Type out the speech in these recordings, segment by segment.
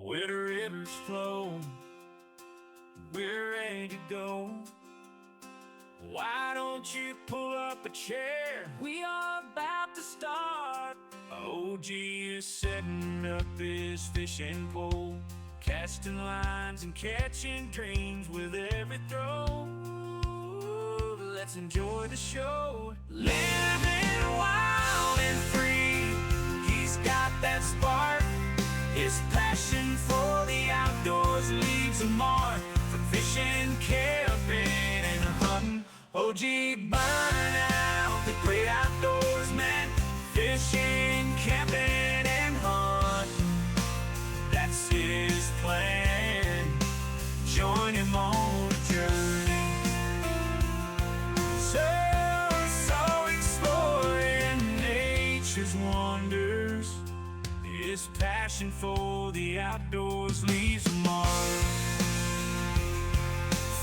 Where the rivers flow, we're ready to go. Why don't you pull up a chair? We are about to start. OG is setting up his fishing pole, casting lines and catching dreams with every throw. Let's enjoy the show. Living wild and free, he's got that spark. His passion for the outdoors leaves a mark. From fishing, camping, and hunting, OG Burnout, the great outdoors man. Fishing, camping, and hunting, that's his plan. Join him on a journey. So exploring nature's wonders. His passion for the outdoors leaves a mark.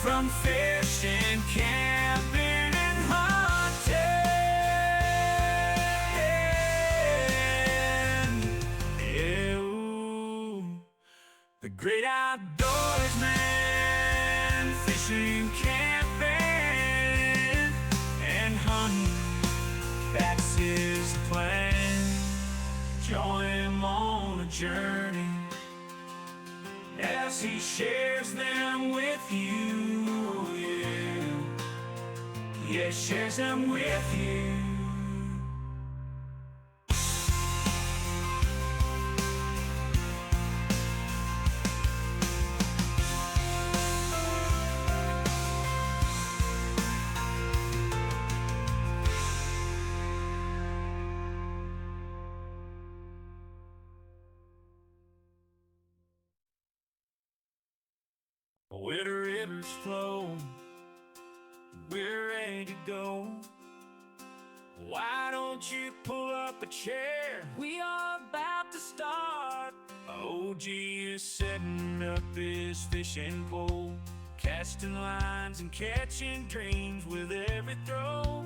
From fishing, camping, and hunting, yeah, ooh, the great outdoors man. Fishing, camping, and hunting, that's his plan. Join him on a journey as he shares them with you, yeah, shares them with you. Where the rivers flow, we're ready to go. Why don't you pull up a chair? We are about to start. OG is setting up his fishing pole, casting lines and catching dreams with every throw.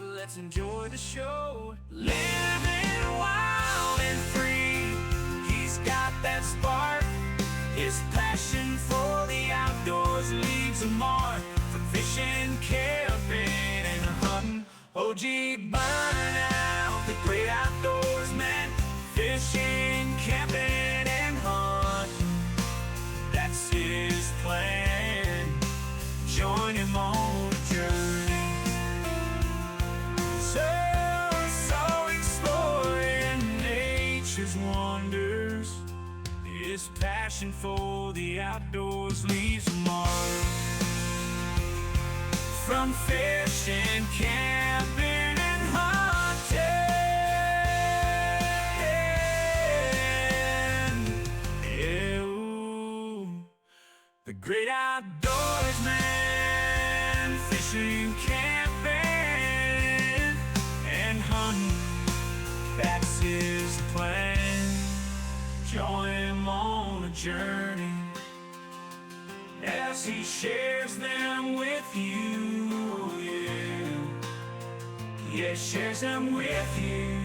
Let's enjoy the show. Living wild and free, he's got that spark. His passion for the outdoors leaves a mark. From fishing, camping, and hunting, OG Burnout, the great outdoors man. Fishing, camping, and hunting, that's his plan. Join him on a journey. So exploring nature's wonders. His passion for the outdoors leaves a mark. From fishing, camping, and hunting, yeah, ooh, the great outdoors man. Fishing, camping, and hunting, that's his plan. Join him on a journey as he shares them with you, yeah, shares them with you.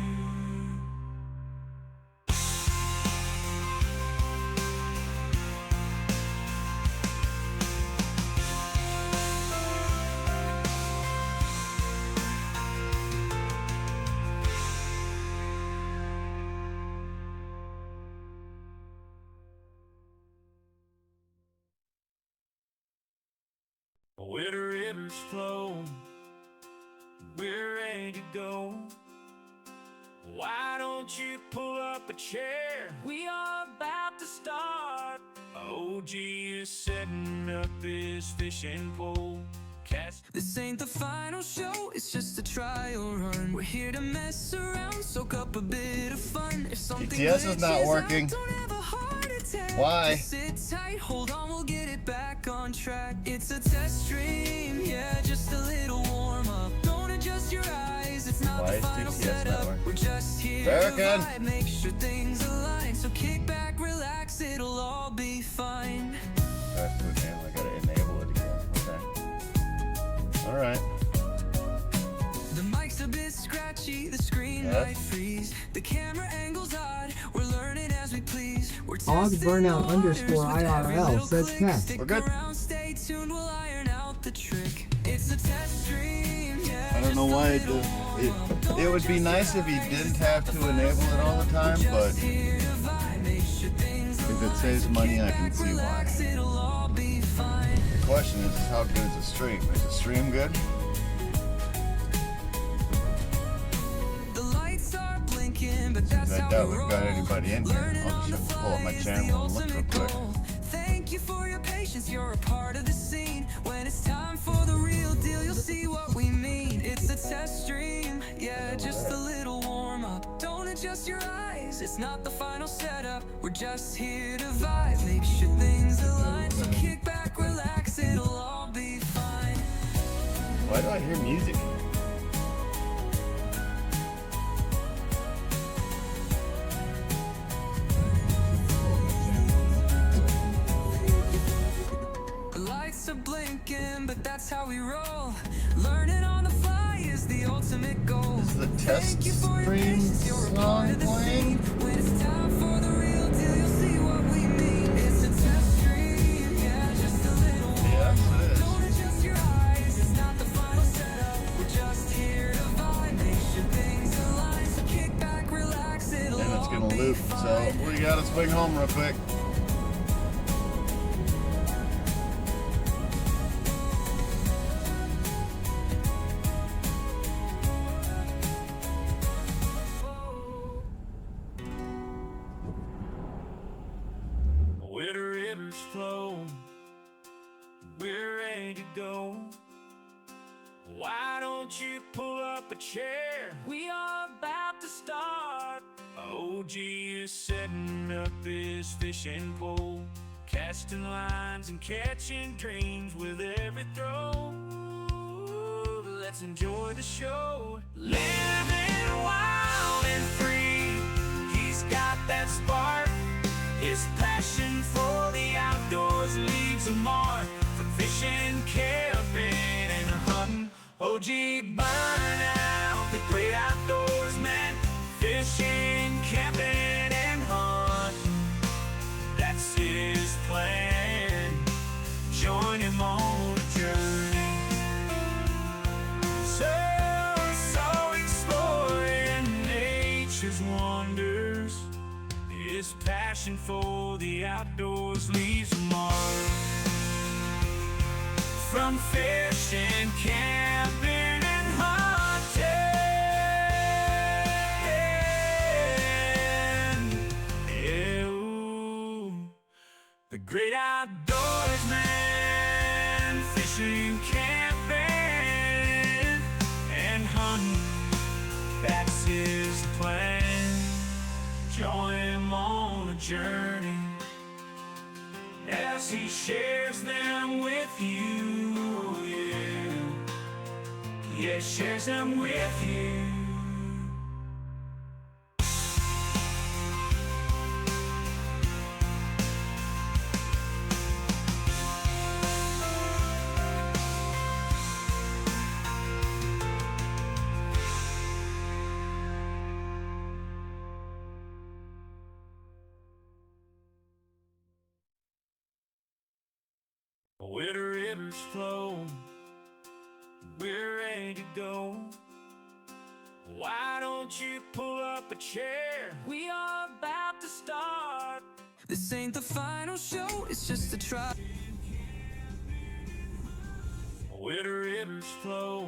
Where the rivers flow, we're ready to go. Why don't you pull up a chair? We are about to start. OG is setting up his fishing pole. This ain't the final show, it's just a trial run. We're here to mess around, soak up a bit of fun. If something GPS is not working. don't have a heart attack. Why? Just sit tight, hold on, we'll get it back on track. It's a test stream, yeah, just a little warm up. Don't adjust your eyes, it's not Why the is final GPS not setup. working? We're just here American. to vibe, make sure things align. So kick back, relax, it'll all be fine. I gotta enable it again. Okay. Alright. The mic's a bit scratchy, the screen Yes. might freeze. The camera angle's odd, we're learning as we please. We're Og burnout underscore IRL says test. We're good. Stay tuned, we'll iron out the trick. It's a test stream, yeah. I don't know why it does. It would be nice if you didn't have to enable it all the time, but Here to vibe, make sure things if it saves money, I can see why. relax, it'll all be fine. The question is how good is the stream? Is the stream good? The lights are blinking, but that's I how doubt we we've got roll. anybody in here. Learning I'll on the just pull up my fly is channel the and look real ultimate quick. goal. Thank you for your patience, you're a part of the scene. When it's time for the real deal, you'll see what we mean. It's a test stream, yeah, just a little warm up. Don't adjust your eyes, it's not the final setup. We're just here to vibe, make sure things align. So kick back, relax, it'll all be fine. Why do I hear music? The lights are blinking, but that's how we roll. Learning on the fly is the ultimate goal. Is the test Thank you for your stream patience, you're a part song of the scene. playing? When it's time for the real deal, you'll see what we mean. It's a test stream, yeah, just a little warm Yes, up. it is. Don't adjust your eyes, it's not the final setup. We're just here to vibe, make sure things align. So kick back, relax, it'll And it's all gonna be loop. So fine. we gotta swing home real quick. Where the rivers flow, we're ready to go. Why don't you pull up a chair? We are about to start. OG is setting up this fishing pole, casting lines and catching dreams with every throw. Let's enjoy the show. Living wild and free, he's got that spark. His passion for the outdoors leaves a mark. From fishing, camping, and hunting, OG Burnout, the great outdoors man. Fishing, camping, and hunting, that's his plan. Join him on a journey. So exploring nature's wonders. His passion for the outdoors leaves a mark. From fishing, camping, and hunting, yeah, ooh, the great outdoors man. Fishing, camping, and hunting, that's his plan. Join him on a journey as he shares them with you, yeah. Yeah, shares them with you. Where the rivers flow, we're ready to go. Why don't you pull up a chair? We are about to start. This ain't the final show, it's just a try. Where the rivers flow,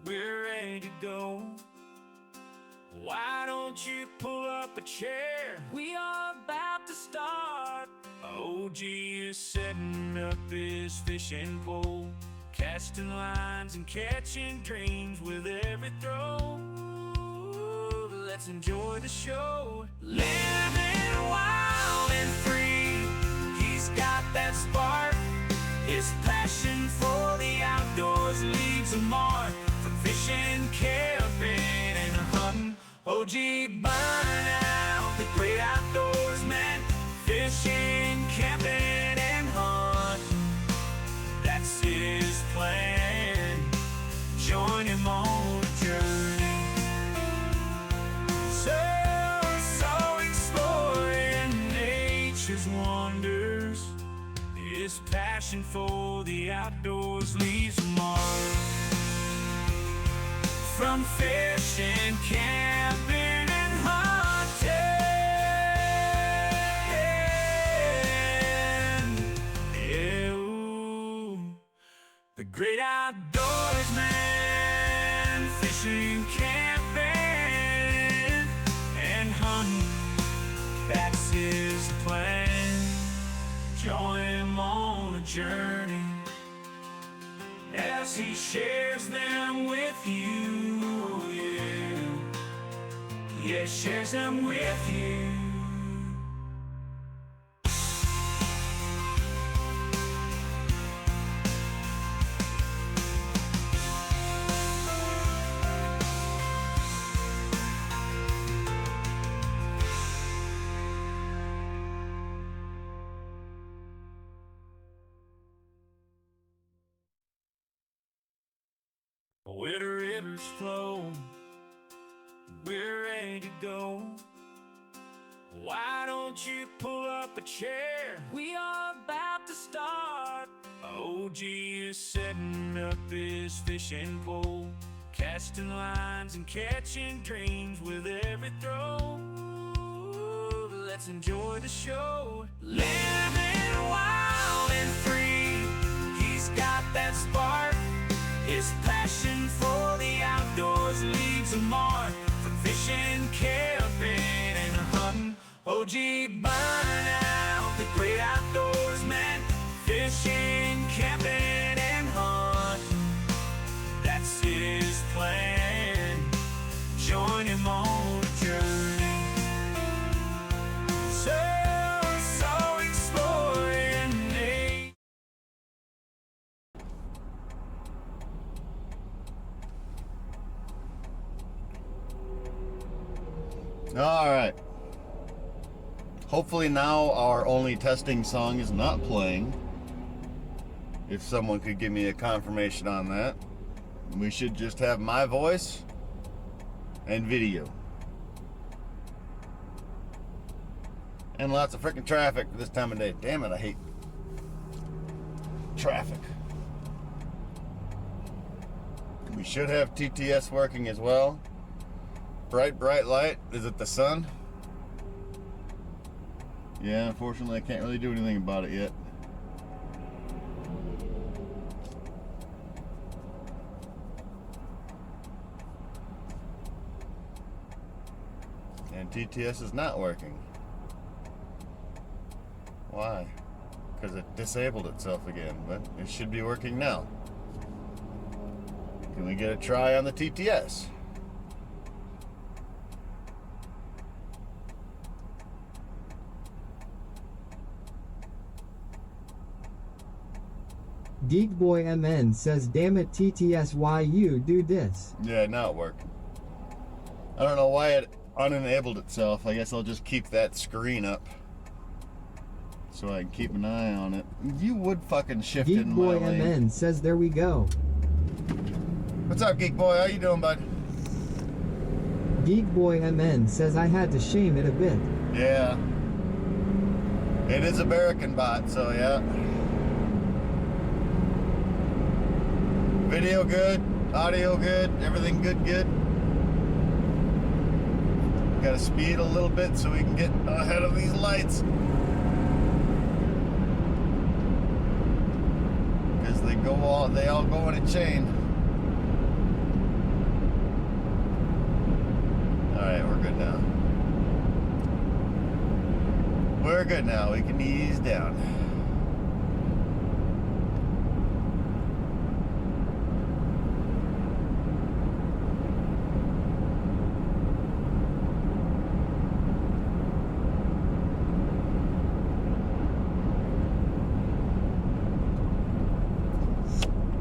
we're ready to go. Why don't you pull up a chair? We are about to start. OG is setting up this fishing pole, casting lines and catching dreams with every throw. Let's enjoy the show. Living wild and free, he's got that spark. His passion for the outdoors leaves a mark. From fishing, camping, and hunting, OG Burnout, the great outdoors man. Fishing, camping, and hunting, that's his plan. Join him on a journey. So exploring passion for the outdoors leaves a mark. From fishing, camping, and hunting, yeah, ooh, the great outdoors, man. Fishing, camping, and hunting, that's his plan. Join him on a journey as he shares them with you, yeah. Yeah, shares them with you. Where the rivers flow, we're ready to go. Why don't you pull up a chair? We are about to start. OG is setting up his fishing pole, casting lines and catching dreams with every throw. Let's enjoy the show. Living wild and free, he's got that spark. His passion for the outdoors leaves a mark. From fishing, camping, and hunting, OG Burnout, the great outdoors man. Fishing, camping, and hunting, that's his plan. Join him on a journey. So exploring. All right. Hopefully now our only testing song is not playing. If someone could give me a confirmation on that. We should just have my voice and video. And lots of freaking traffic this time of day. Damn it, I hate traffic. We should have TTS working as well. Bright light. Is it the sun? Yeah, unfortunately I can't really do anything about it yet. And TTS is not working. Why? Because it disabled itself again, but it should be working now. Can we get a try on the TTS? Geekboy MN says, damn it TTS, why you do this? Yeah, now it worked. I don't know why it unenabled itself. I guess I'll just keep that screen up so I can keep an eye on it. You would fucking shift in my Geekboy lane. MN says, there we go. What's up, Geek Boy? How you doing, bud? Geekboy MN says, I had to shame it a bit. Yeah. It is a American bot, so yeah. Video good, audio good, everything good. Gotta speed a little bit so we can get ahead of these lights. Because they all go in a chain. Alright, we're good now. We're good now, we can ease down.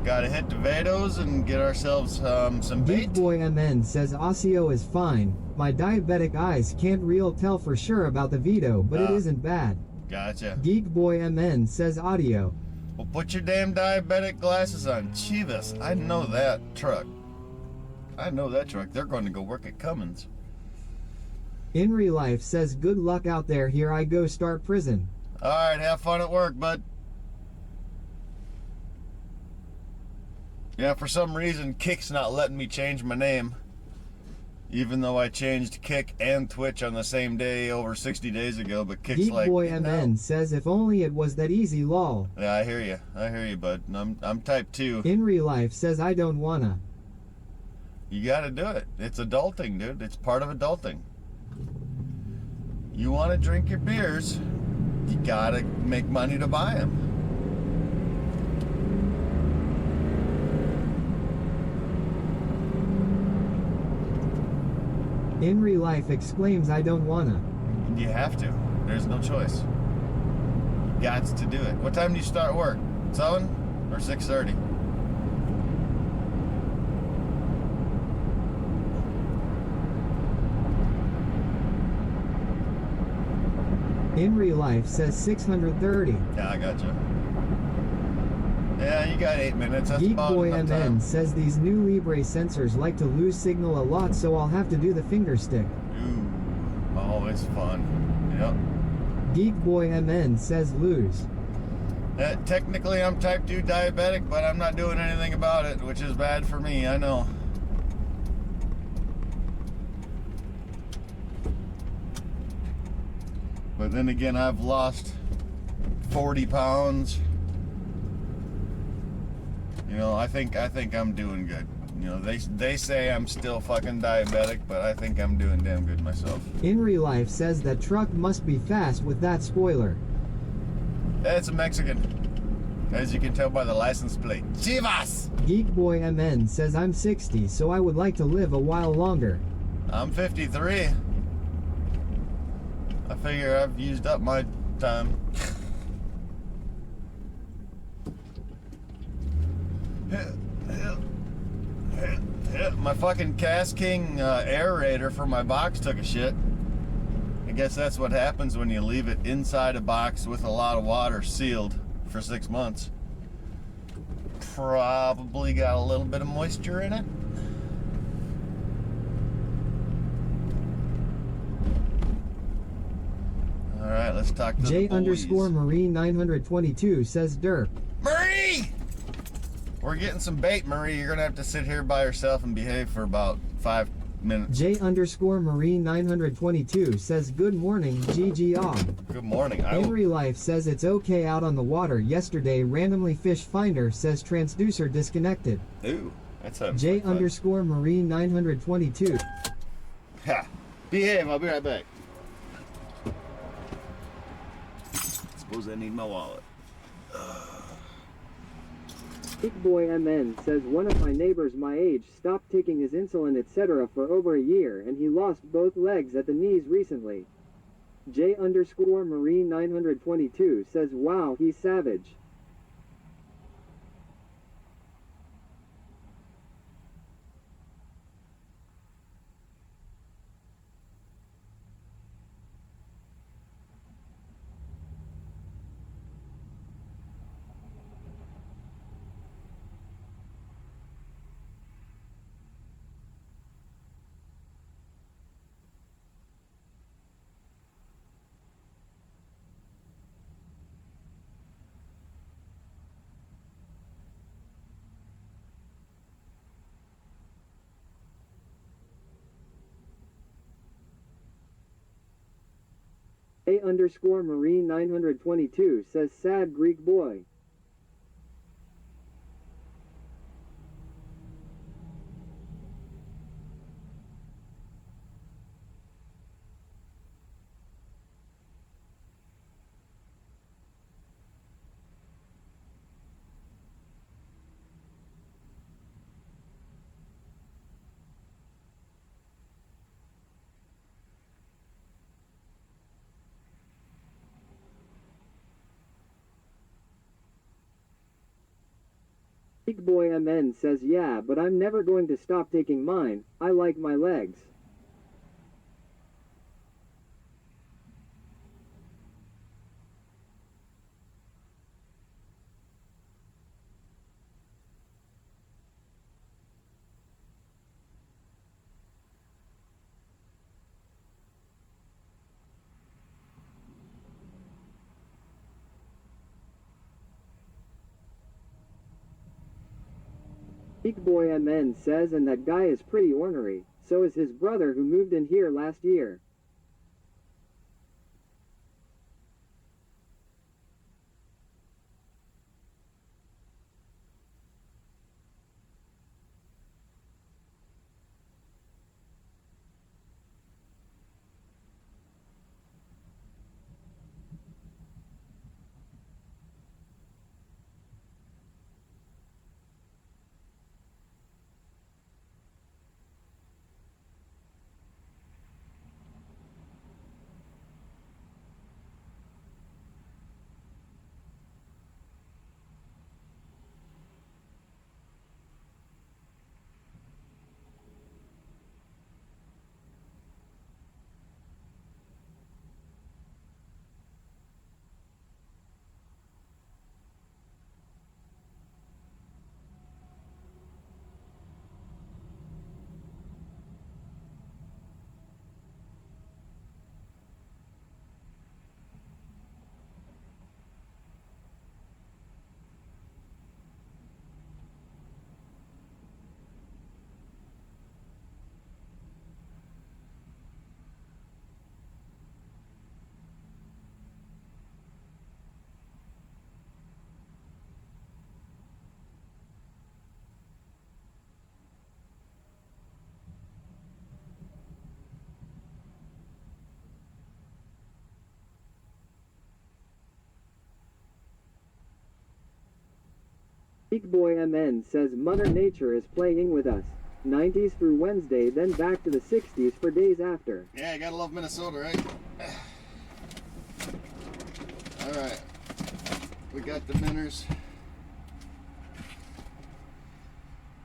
Gotta hit the Vados and get ourselves some bait. Geekboy MN says, Osseo is fine. My diabetic eyes can't real tell for sure about the Vito, but it isn't bad. Gotcha. Geekboy MN says, audio. Well, put your damn diabetic glasses on. Chivas, I know that truck. They're going to go work at Cummins. In real life says, good luck out there, here I go start prison. Alright, have fun at work, bud. Yeah, for some reason, Kick's not letting me change my name. Even though I changed Kick and Twitch on the same day over 60 days ago, but Kick's Geek like, Boy no. MN says if only it was that easy lol. Yeah, I hear you, bud. I'm type 2. In real life says I don't wanna. You gotta do it. It's adulting, dude. It's part of adulting. You want to drink your beers, you gotta make money to buy them. In real life exclaims I don't wanna. You have to. There's no choice. You got to do it. What time do you start work? 7 or 6:30? In real life says 630. Yeah, I got you. Yeah, you got 8 minutes. That's Geek about Boy enough MN time. says these new Libre sensors like to lose signal a lot, so I'll have to do the finger stick. Ooh, always fun. Yep. Geek Boy MN says lose. Technically, I'm type 2 diabetic, but I'm not doing anything about it, which is bad for me, I know. But then again, I've lost 40 pounds. You know, I think I'm doing good. You know, they say I'm still fucking diabetic, but I think I'm doing damn good myself. In real life says that truck must be fast with that spoiler. It's a Mexican, as you can tell by the license plate. Chivas! Geek Boy MN says I'm 60, so I would like to live a while longer. I'm 53. I figure I've used up my time. My fucking Cast King aerator for my box took a shit. I guess that's what happens when you leave it inside a box with a lot of water sealed for 6 months. Probably got a little bit of moisture in it. Alright, let's talk to the boys. J_Marine 922 says derp. Marie! We're getting some bait, Marie. You're gonna have to sit here by yourself and behave for about 5 minutes. J_Marine 922 says good morning, GG. Good morning. In real life says it's okay out on the water. Yesterday randomly fish finder says transducer disconnected. Ooh, that sounds like fun. J_Marine 922. Ha! Behave, I'll be right back. Suppose I need my wallet. Big Boy MN says one of my neighbors my age stopped taking his insulin etc. for over a year and he lost both legs at the knees recently. J_Marine 922 says wow, he's savage. J_Marine 922 says sad Greek boy. Big Boy MN says yeah, but I'm never going to stop taking mine. I like my legs. Geek Boy MN says, and that guy is pretty ornery. So is his brother who moved in here last year. Geek Boy MN says Mother Nature is playing with us. 90s through Wednesday, then back to the 60s for days after. Yeah, you gotta love Minnesota, right? Alright. We got the minners.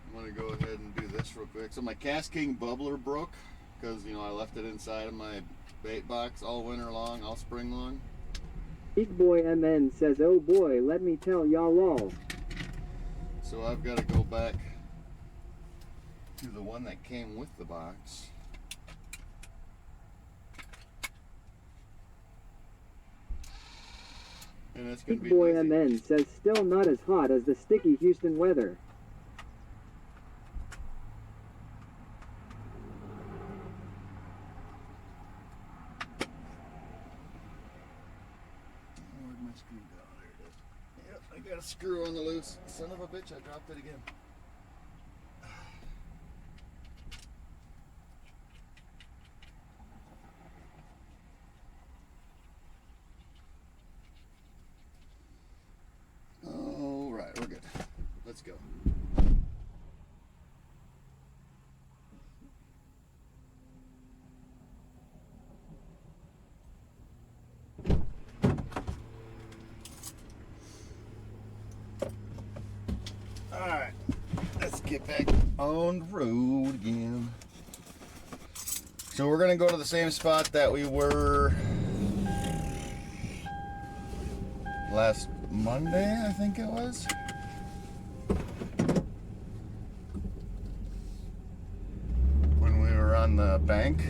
I'm gonna go ahead and do this real quick. So my Cast King bubbler broke because, you know, I left it inside of my bait box all winter long, all spring long. Geek Boy MN says, oh boy, let me tell y'all all. So I've got to go back to the one that came with the box. And it's going to Geek be Boy lazy. MN says still not as hot as the sticky Houston weather. Where'd my screw go? There it is. Yep, I got a screw on the loose. Son of a bitch, I dropped it again. All right, we're good. Let's go. Alright, let's get back on the road again. So we're gonna go to the same spot that we were last Monday, I think it was. When we were on the bank.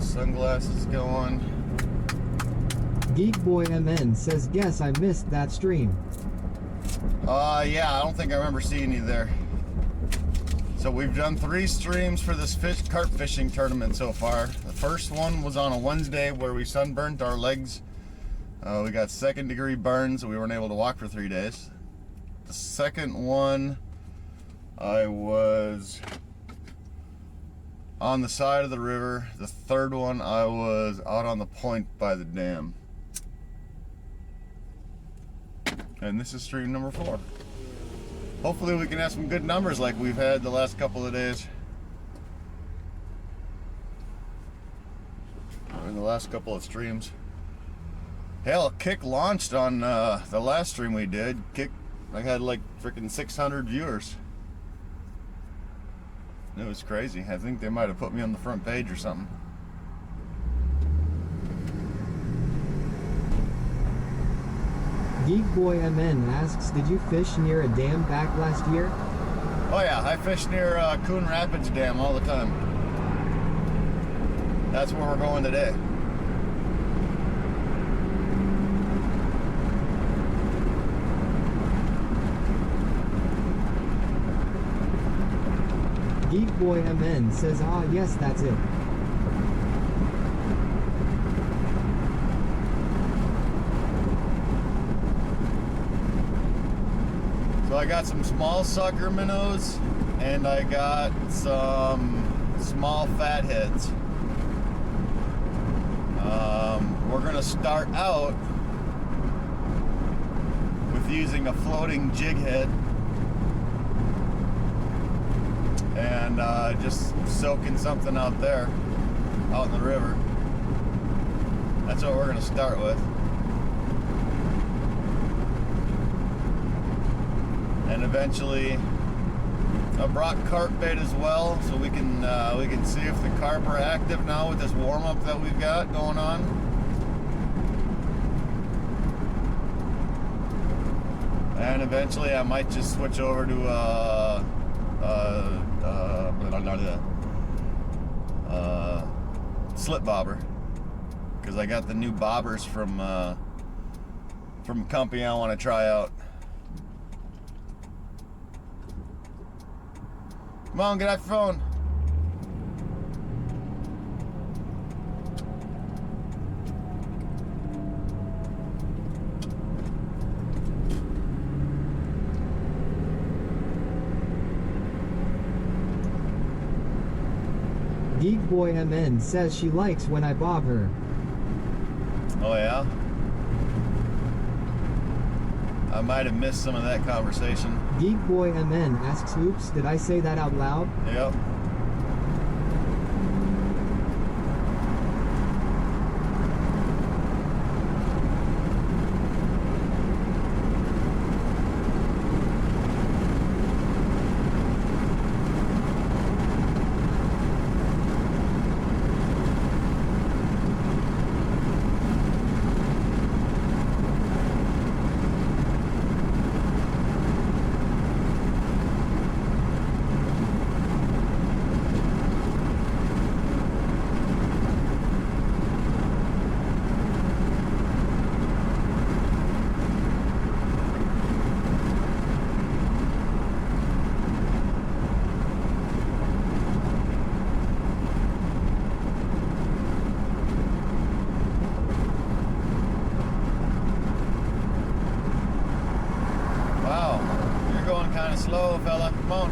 Sunglasses going. Geek Boy MN says, guess I missed that stream. Yeah, I don't think I remember seeing you there. So we've done 3 streams for this carp fishing tournament so far. The first one was on a Wednesday where we sunburnt our legs. We got 2nd-degree burns, so we weren't able to walk for 3 days. The second one, I was on the side of the river. The third one, I was out on the point by the dam. And this is stream number 4. Hopefully we can have some good numbers like we've had the last couple of days. In the last couple of streams. Hell, Kick launched on the last stream we did. Kick, I had like freaking 600 viewers. It was crazy. I think they might have put me on the front page or something. Geek Boy MN asks, did you fish near a dam back last year? Oh yeah, I fish near Coon Rapids Dam all the time. That's where we're going today. Geek Boy MN says, ah yes, that's it. So I got some small sucker minnows and I got some small fatheads. We're gonna start out with using a floating jig head and just soaking something out there, out in the river. That's what we're gonna start with. And eventually I brought carp bait as well, so we can see if the carp are active now with this warm up that we've got going on. And eventually I might just switch over to slip bobber, because I got the new bobbers from a company I want to try out. Come on, get off your phone. Geek Boy MN says she likes when I bob her. Oh yeah? I might have missed some of that conversation. Geek Boy MN asks, oops, did I say that out loud? Yep. Slow, fella. Come on.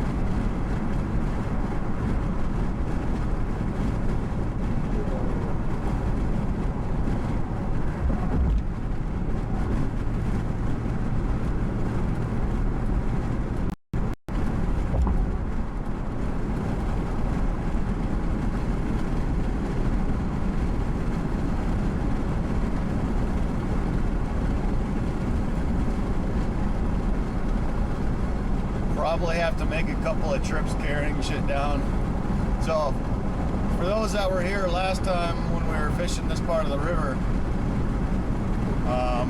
Probably have to make a couple of trips carrying shit down. So, for those that were here last time when we were fishing this part of the river,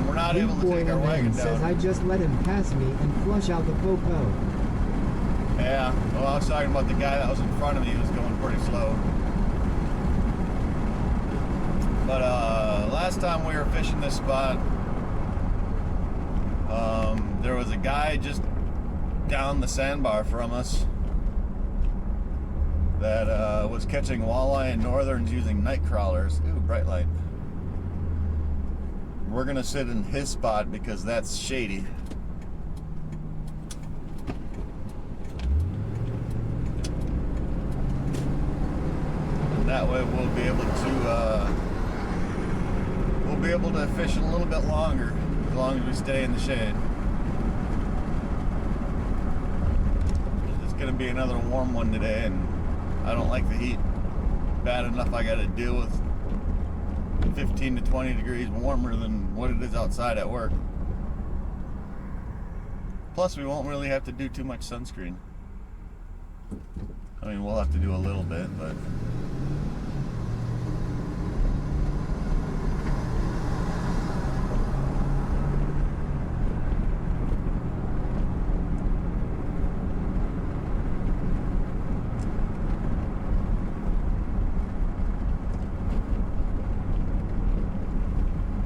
we're not able to take our wagon down. Says I just let him pass me and flush out the popo. Yeah, well, I was talking about the guy that was in front of me who was going pretty slow. But last time we were fishing this spot, there was a guy just down the sandbar from us that was catching walleye and northerns using night crawlers. Ooh, bright light. We're gonna sit in his spot because that's shady. And that way we'll be able to fish a little bit longer as long as we stay in the shade. It's gonna be another warm one today, and I don't like the heat bad enough. I got to deal with 15 to 20 degrees warmer than what it is outside at work. Plus, we won't really have to do too much sunscreen. I mean, we'll have to do a little bit, but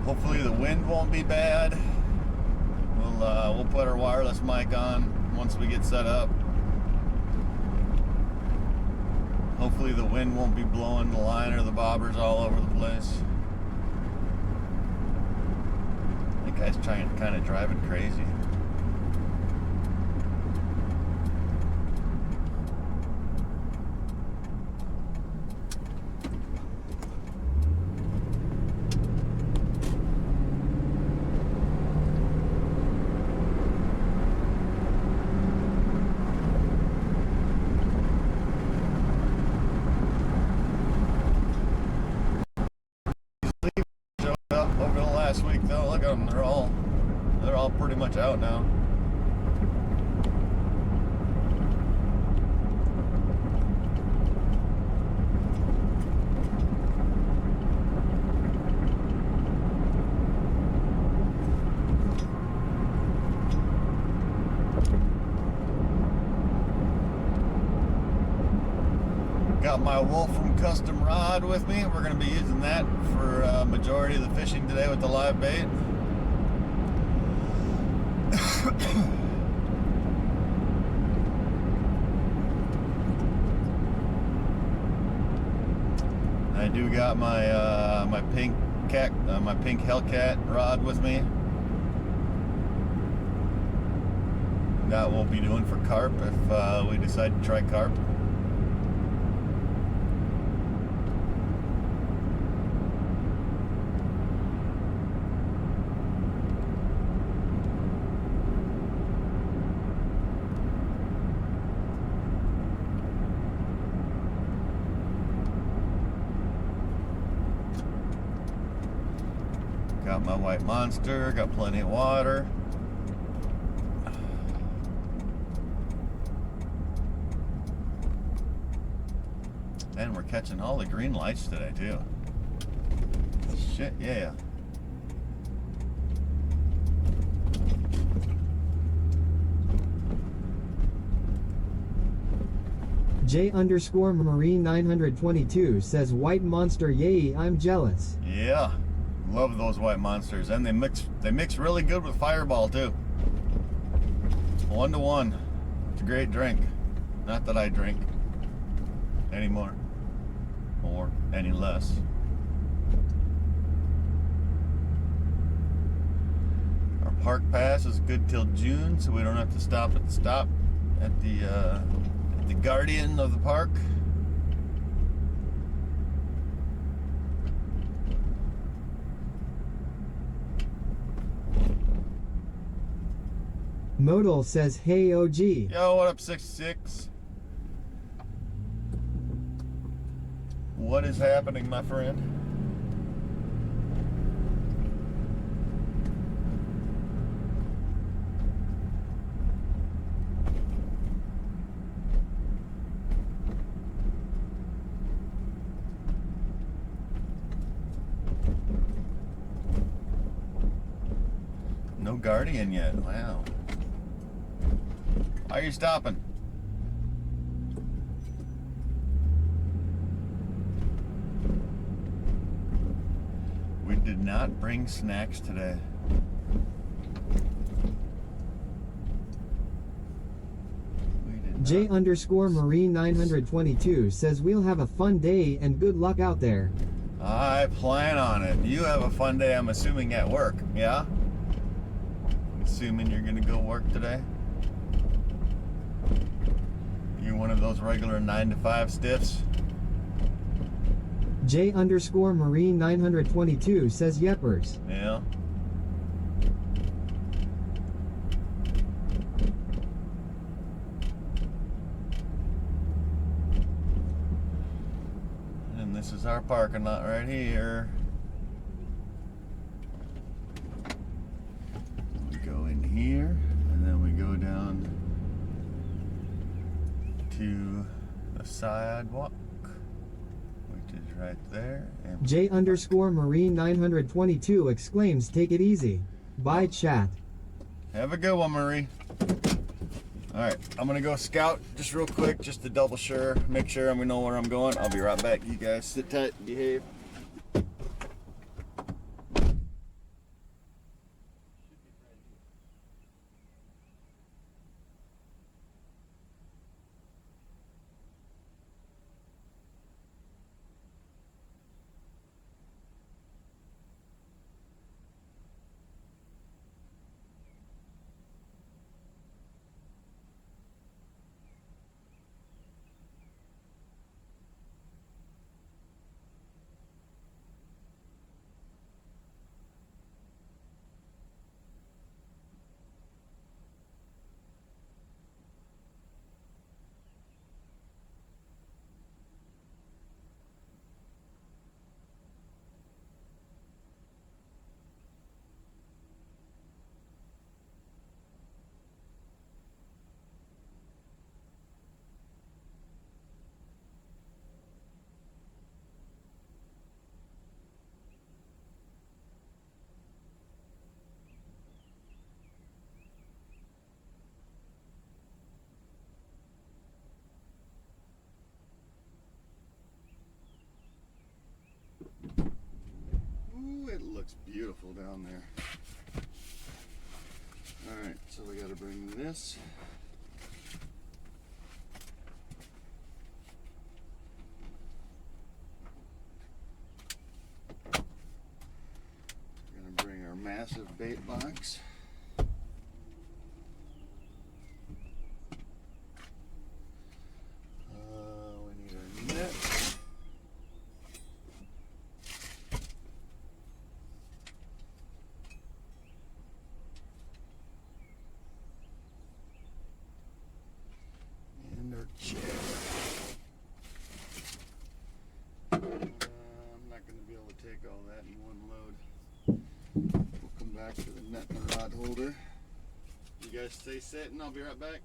Hopefully the wind won't be bad. We'll put our wireless mic on once we get set up. Hopefully the wind won't be blowing the line or the bobbers all over the place. That guy's kind of driving crazy. Over the last week though, look at them, they're all pretty much out now. Got my Wolfram custom rod with me. We're going to be using that for majority of the fishing today with the live bait. I do got my my pink Hellcat rod with me. That we'll be doing for carp if we decide to try carp. Got my white monster, got plenty of water. And we're catching all the green lights today too. Shit, yeah. J_Marine 922 says white monster, yay, I'm jealous. Yeah. Love those white monsters, and they mix really good with Fireball too. 1-to-1. It's a great drink. Not that I drink anymore or any less. Our park pass is good till June, so we don't have to stop at the guardian of the park. Modal says, hey OG. Yo, what up, 66? What is happening, my friend? No guardian yet. Wow. Why are you stopping? We did not bring snacks today. J_Marine 922 says we'll have a fun day and good luck out there. I plan on it. You have a fun day, I'm assuming, at work, yeah? Assuming you're gonna go work today? You're one of those regular 9-to-5 stiffs? J_Marine 922 says yepers. Yeah. And this is our parking lot right here. We go in here, and then we go down to the sidewalk, which is right there. And J_Marine 922 exclaims, take it easy. Bye chat. have a good one, Marie. Alright, I'm gonna go scout just real quick, just to double sure, make sure we know where I'm going. I'll be right back. You guys sit tight, behave. this. We're gonna bring our massive bait box. We need our net. And our chair. I'm not going to be able to take all that in one load. We'll come back to the net and rod holder. You guys stay sitting, I'll be right back.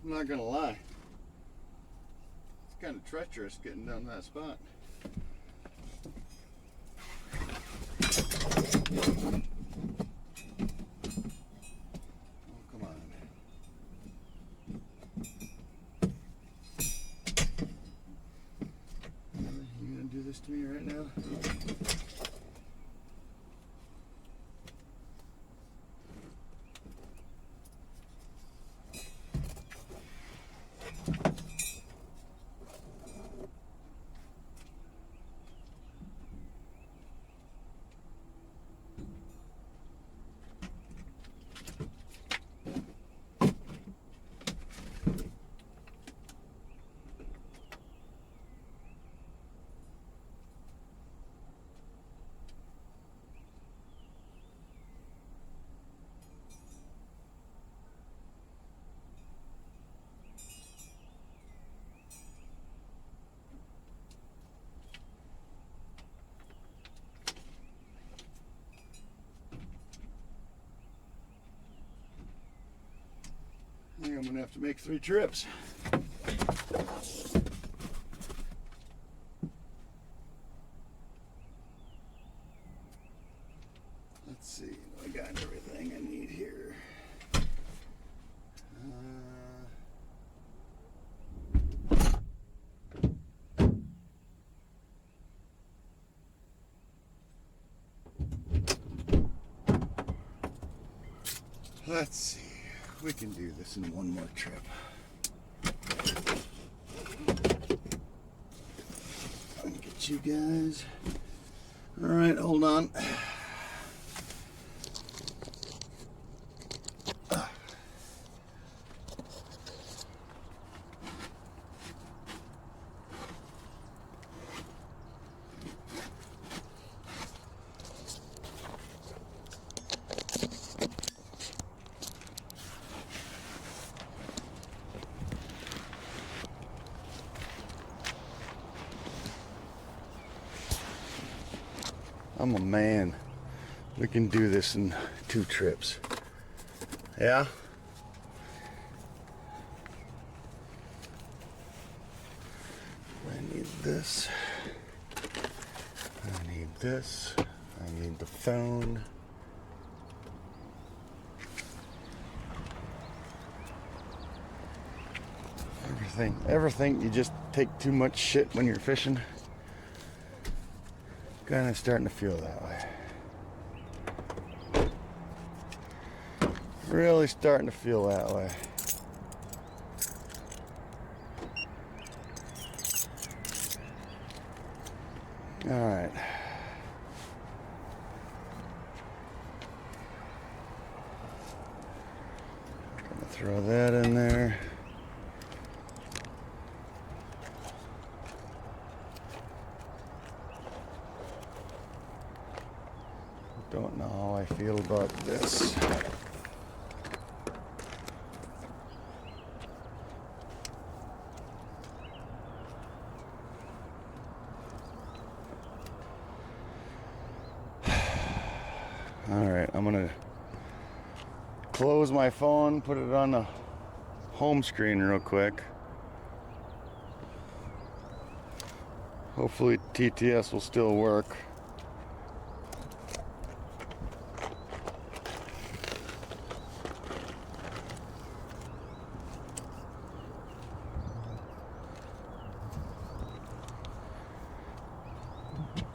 I'm not gonna lie, it's kind of treacherous getting down that spot. Oh, come on. You gonna do this to me right now? gonna have to make 3 trips. Let's see, I got everything I need here. Let's see, we can do this in one more trip. I'll get you guys. All right, hold on. I'm a man. We can do this in 2 trips. Yeah? I need this. I need this. I need the phone. Everything. You just take too much shit when you're fishing. Kind of starting to feel that way. Really starting to feel that way. All right. Gonna throw that in there. Don't know how I feel about this. All right, I'm gonna close my phone, put it on the home screen real quick. Hopefully TTS will still work.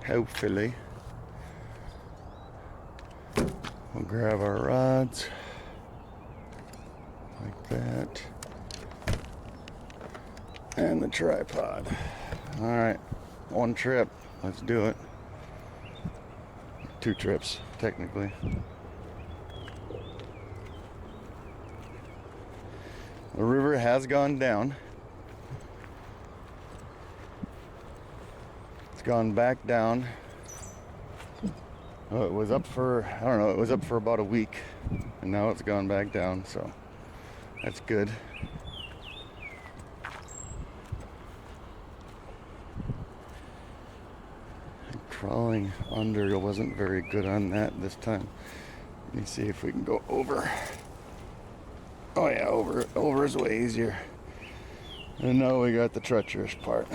Hopefully. We'll grab our rods like that and the tripod. All right, 1 trip. Let's do it. 2 trips, technically. The river has gone down. It's gone back down. Oh, it was up for, I don't know, it was up for about a week, and now it's gone back down, so that's good. Crawling under wasn't very good on that this time. Let me see if we can go over. Oh yeah, over is way easier. And now we got the treacherous part.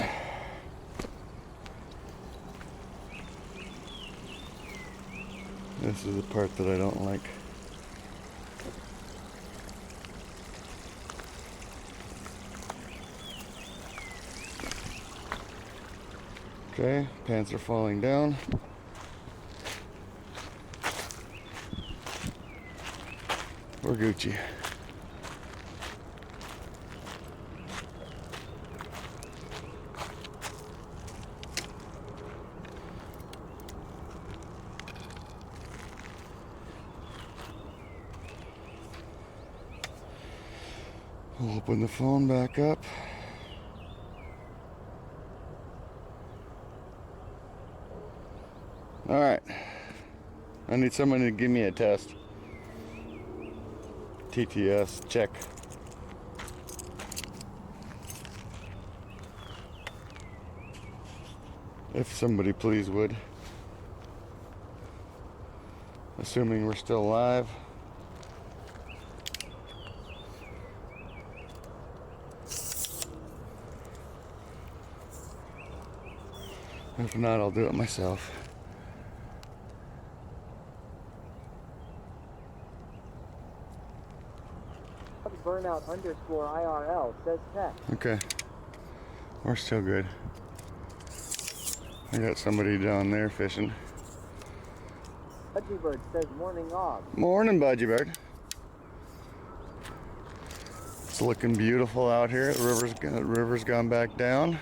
This is the part that I don't like. Okay, pants are falling down. We're Gucci. We'll open the phone back up. All right. I need someone to give me a test. TTS, check. If somebody please would. Assuming we're still alive. If not, I'll do it myself. Burnout _ IRL says text. Okay. We're still good. I got somebody down there fishing. Budgie Bird says morning og. Morning, Budgie Bird. It's looking beautiful out here. The river's gone back down.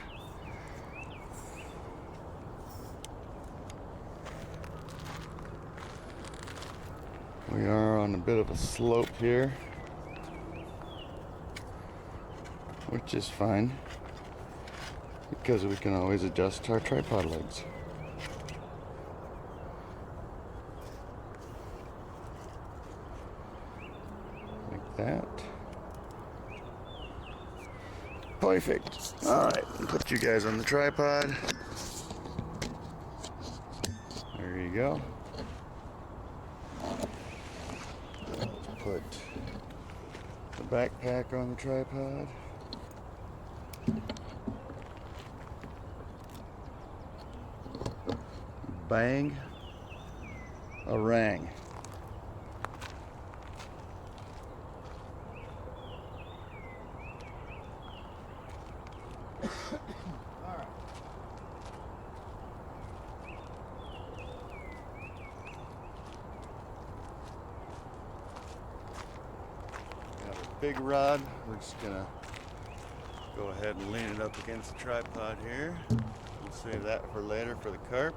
We are on a bit of a slope here, which is fine because we can always adjust our tripod legs. Like that. Perfect. Alright, put you guys on the tripod. There you go. Put the backpack on the tripod. Bang. A rang. Alright. Got a big rod. We're just gonna go ahead and lean it up against the tripod here. We'll save that for later for the carp.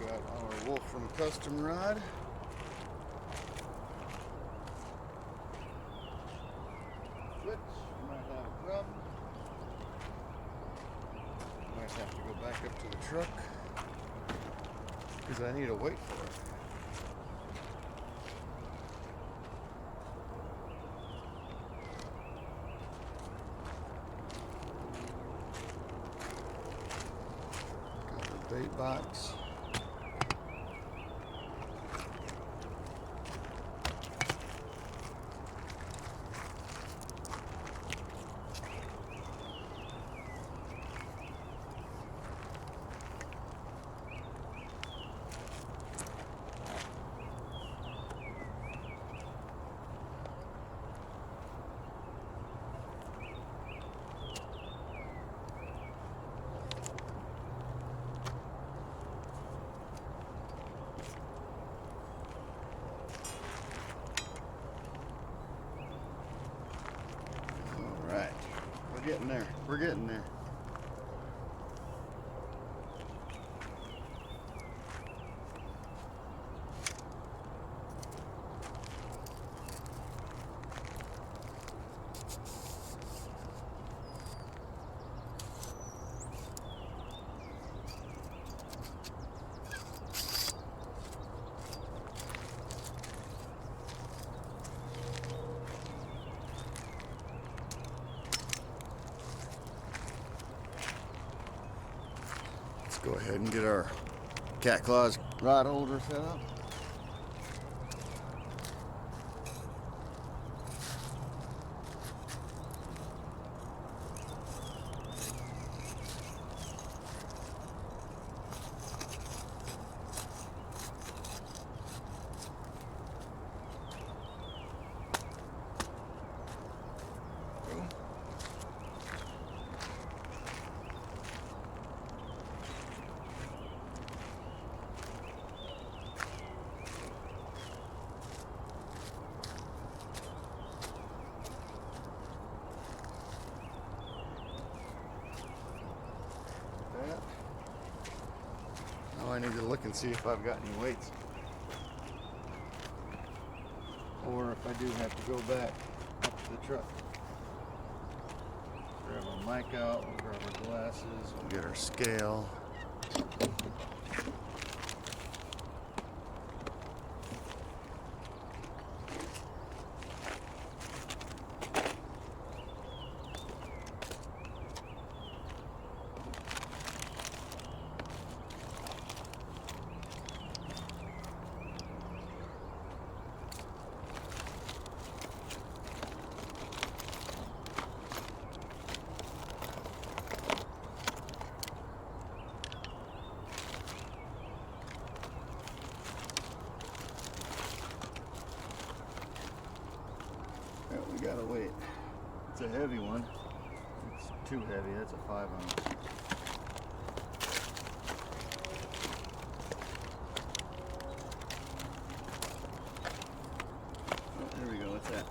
Got our Wolfram custom rod. Switch, might have a problem. Might have to go back up to the truck because I need to wait for it. Got the bait box. We're getting there. We're getting there. Go ahead and get our Cat Claws rod holder set up. Now I need to look and see if I've got any weights. Or if I do have to go back up to the truck. Grab our mic out, we'll grab our glasses, we'll get our scale. gotta wait. It's a heavy one. It's too heavy. That's a 5 ounce. Oh, there we go. What's that?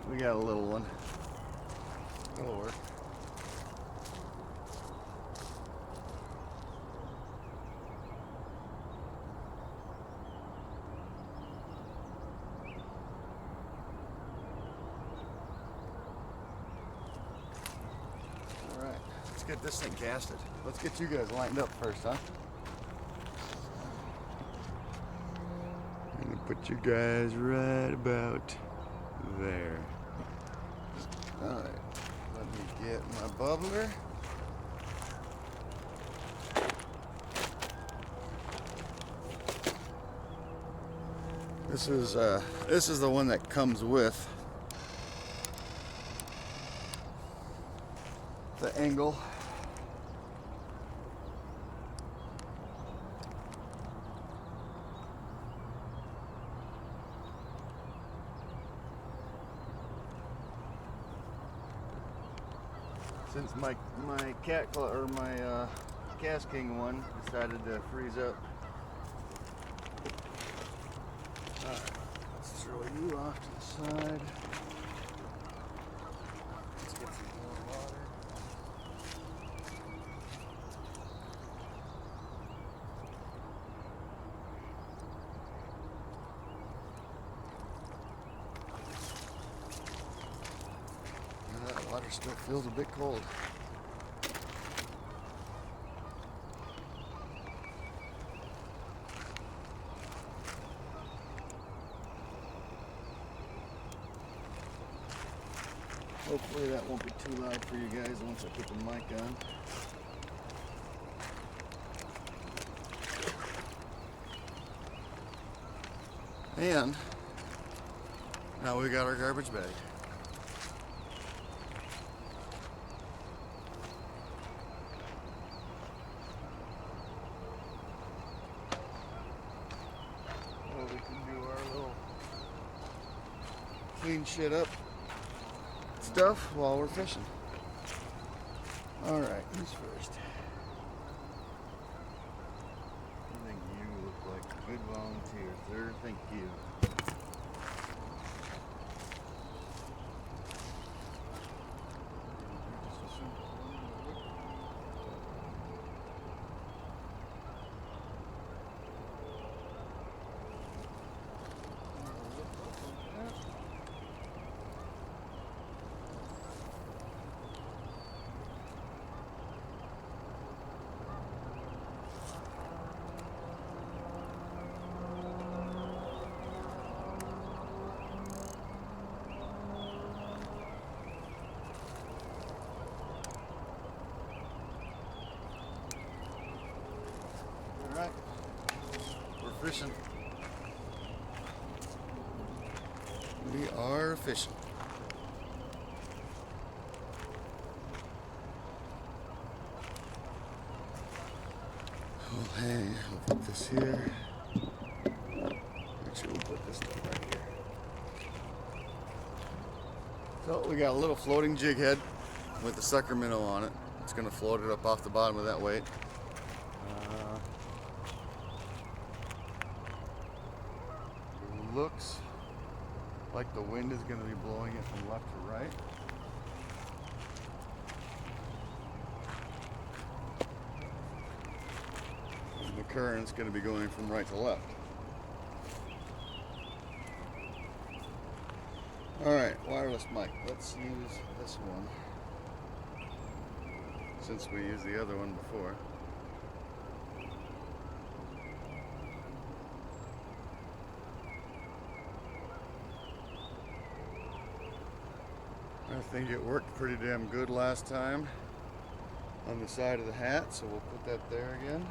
We got a little one. That'll work. Alright, let's get this thing casted. Let's get you guys lined up first, huh? I'm gonna put you guys right about there. Alright, let me get my bubbler. This is the one that comes with the angle. Since my cat or my Cast King one decided to freeze up. Alright, let's throw you off to the side. Let's get some more water. That water still feels a bit cold. Hopefully that won't be too loud for you guys once I put the mic on. And now we got our garbage bag. Well, we can do our little clean shit up stuff while we're fishing. Alright, who's first? I think you look like a good volunteer, sir. Thank you. Alright, we're fishing. We are fishing. Oh, hey, I'll put this here. Actually, we'll put this stuff right here. So, we got a little floating jig head with the sucker minnow on it. It's going to float it up off the bottom of that weight. Looks like the wind is going to be blowing it from left to right. And the current's going to be going from right to left. Alright, wireless mic. Let's use this one since we used the other one before. I think it worked pretty damn good last time on the side of the hat, so we'll put that there again.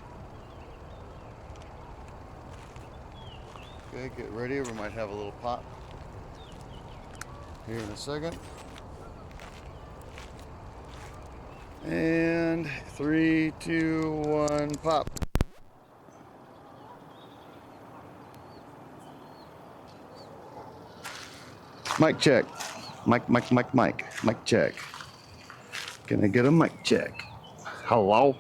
Okay, get ready. We might have a little pop here in a second. And 3, 2, 1, pop. Mic check. Mic check. Can I get a mic check? Hello?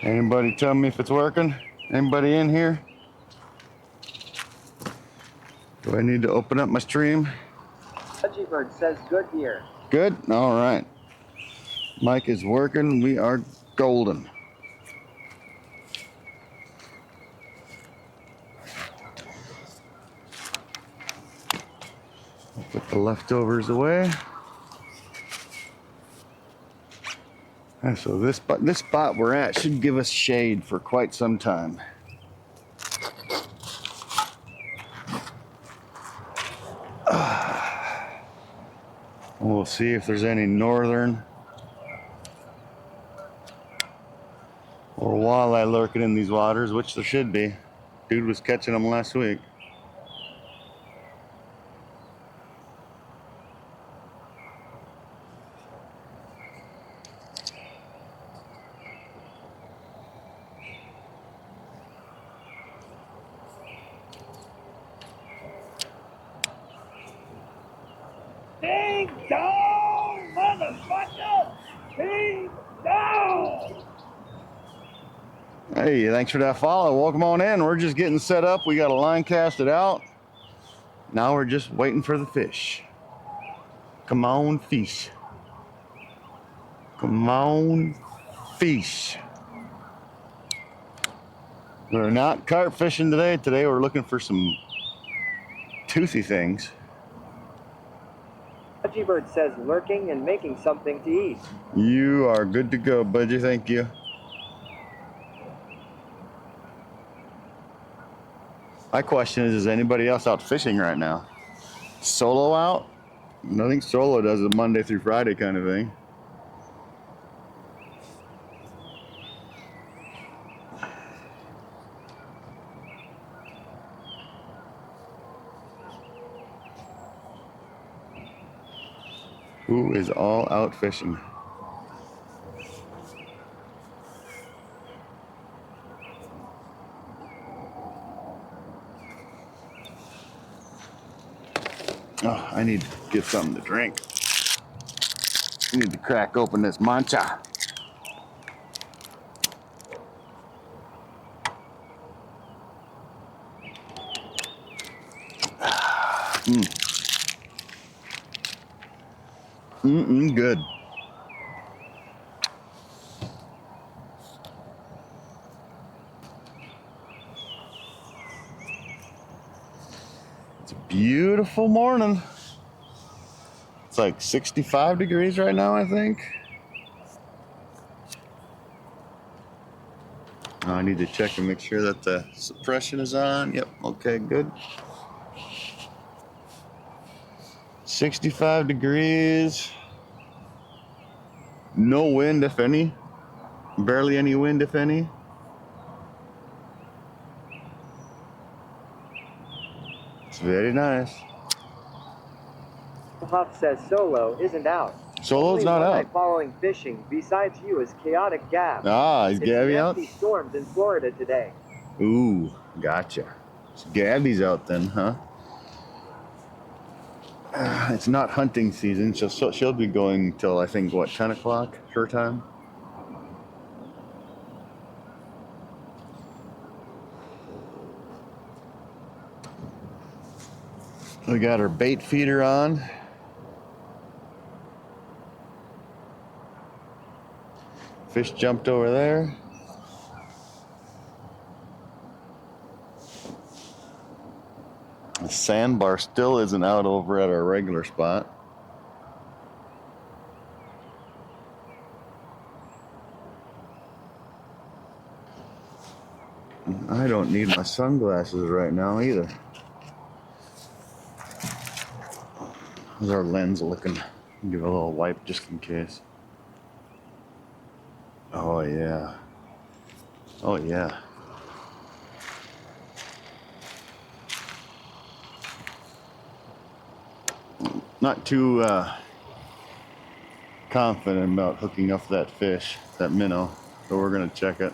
Anybody tell me if it's working? Anybody in here? Do I need to open up my stream? Bird says good here. Good? All right. Mic is working. We are golden. I'll put the leftovers away. And so this spot we're at should give us shade for quite some time. We'll see if there's any northern or walleye lurking in these waters, which there should be. Dude was catching them last week. Ding dong, motherfucker! Ding dong! Hey, thanks for that follow. Welcome on in. We're just getting set up. We got a line casted out. Now we're just waiting for the fish. Come on, fish. Come on, fish. We're not carp fishing today. Today we're looking for some toothy things. Budgie Bird says lurking and making something to eat. You are good to go, Budgie. Thank you. My question is anybody else out fishing right now? Solo out? I think Solo does a Monday through Friday kind of thing. Who is all out fishing? Oh, I need to get something to drink. I need to crack open this mancha. Good. It's a beautiful morning. It's like 65 degrees right now, I think. I need to check and make sure that the suppression is on. Yep, okay, good. 65 degrees. No wind, if any. Barely any wind, if any. It's very nice. Huff says Solo isn't out. Solo's not out. Following fishing besides you is Chaotic Gab. Ah, is Gabby out? Storms in Florida today. Ooh, gotcha. So Gabby's out then, huh? It's not hunting season, so she'll be going till I think what, 10 o'clock her time. We got her bait feeder on. Fish jumped over there. The sandbar still isn't out over at our regular spot. I don't need my sunglasses right now either. How's our lens looking? Give it a little wipe just in case. Oh yeah. Oh yeah. Not too confident about hooking up that fish, that minnow. So we're gonna check it.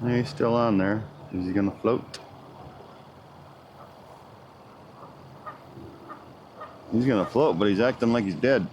He's still on there. Is he gonna float? He's gonna float, but he's acting like he's dead.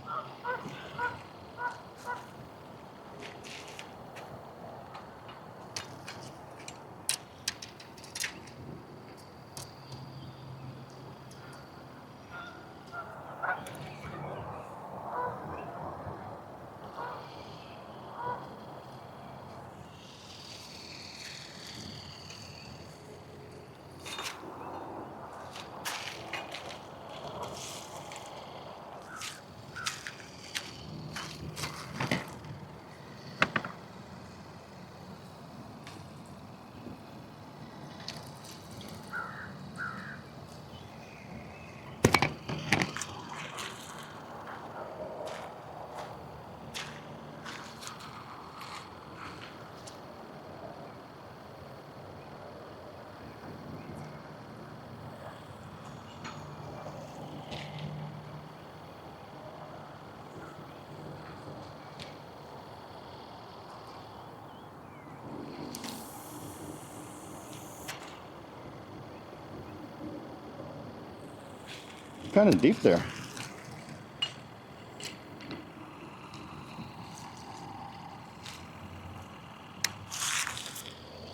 Kind of deep there.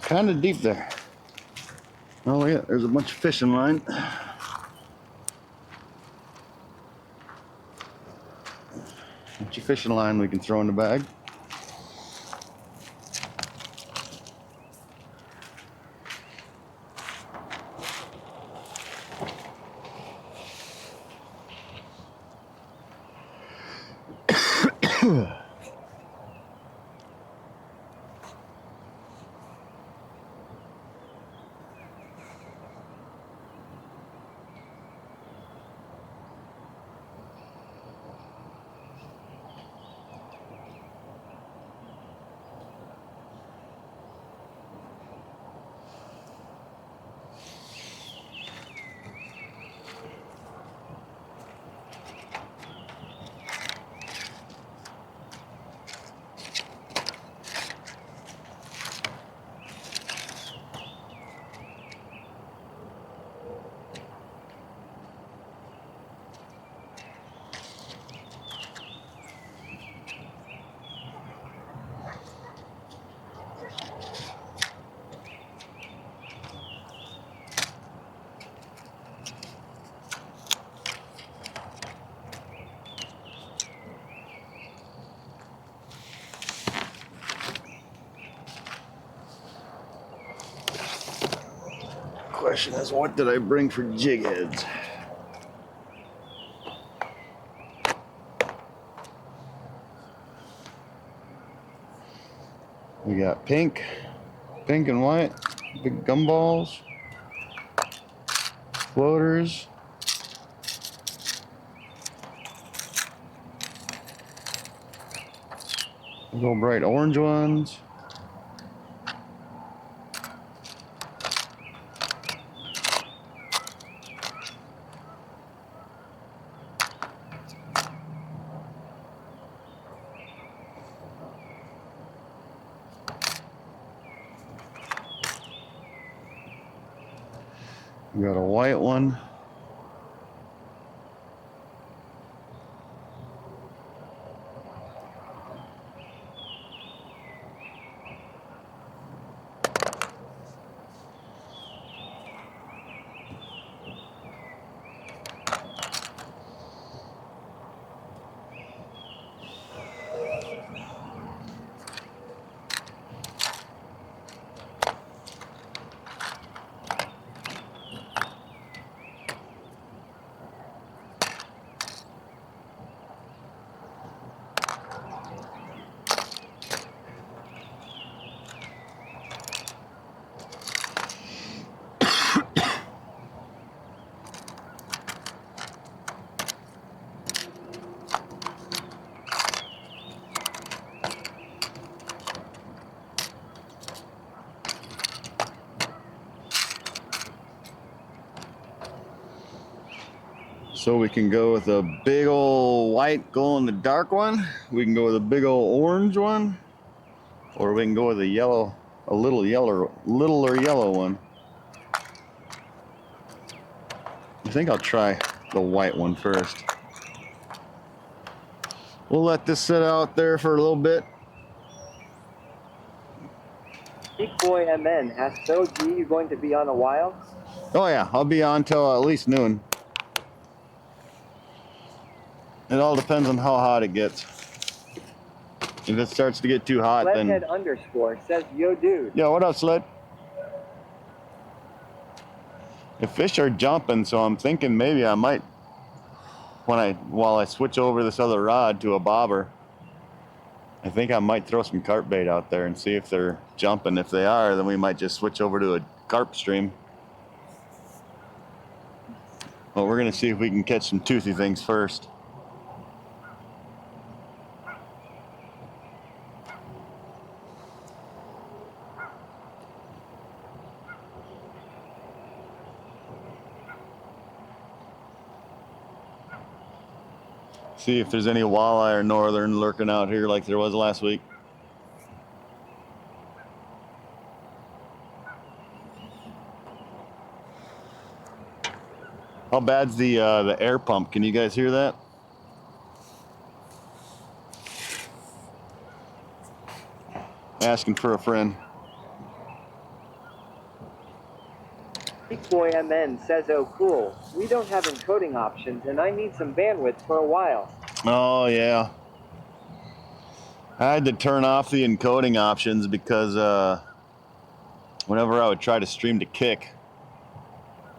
Kind of deep there. Oh yeah, there's a bunch of fishing line. Bunch of fishing line we can throw in the bag. Question is, what did I bring for jig heads? We got pink and white, big gumballs, floaters, little bright orange ones. We got a white one. So we can go with a big old white glow in the dark one. We can go with a big old orange one, or we can go with a yellow, a littler yellow one. I think I'll try the white one first. We'll let this sit out there for a little bit. Geek Boy MN asks, so G, you going to be on a while? Oh yeah, I'll be on till at least noon. It all depends on how hot it gets. If it starts to get too hot, then... Sledhead underscore says, yo dude. Yo, what up, Sled? The fish are jumping, so I'm thinking maybe I might, while I switch over this other rod to a bobber, I think I might throw some carp bait out there and see if they're jumping. If they are, then we might just switch over to a carp stream. But we're gonna see if we can catch some toothy things first. See if there's any walleye or northern lurking out here like there was last week. How bad's the air pump? Can you guys hear that? Asking for a friend. Geek Boy MN says, oh cool, we don't have encoding options and I need some bandwidth for a while. Oh yeah. I had to turn off the encoding options because whenever I would try to stream to Kick,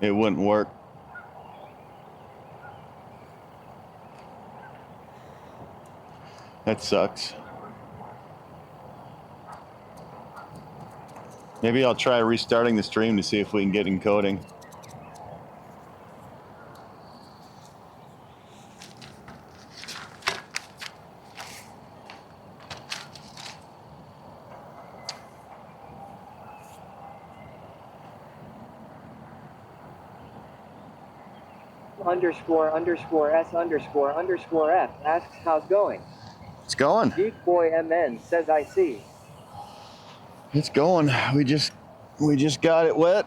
it wouldn't work. That sucks. Maybe I'll try restarting the stream to see if we can get encoding. __S__F asks, how's going? It's going. Geek Boy MN says, I see. It's going. We just got it wet,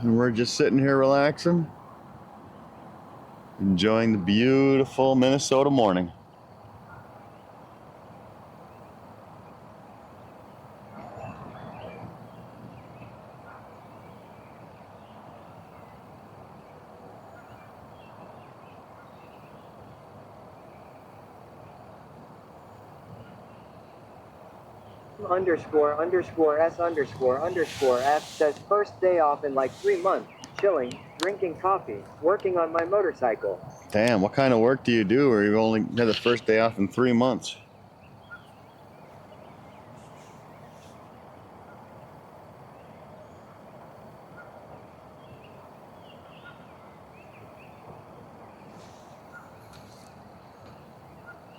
and we're just sitting here relaxing, enjoying the beautiful Minnesota morning. __S__F says, first day off in like 3 months, chilling, drinking coffee, working on my motorcycle. Damn, what kind of work do you do where you only had the first day off in 3 months?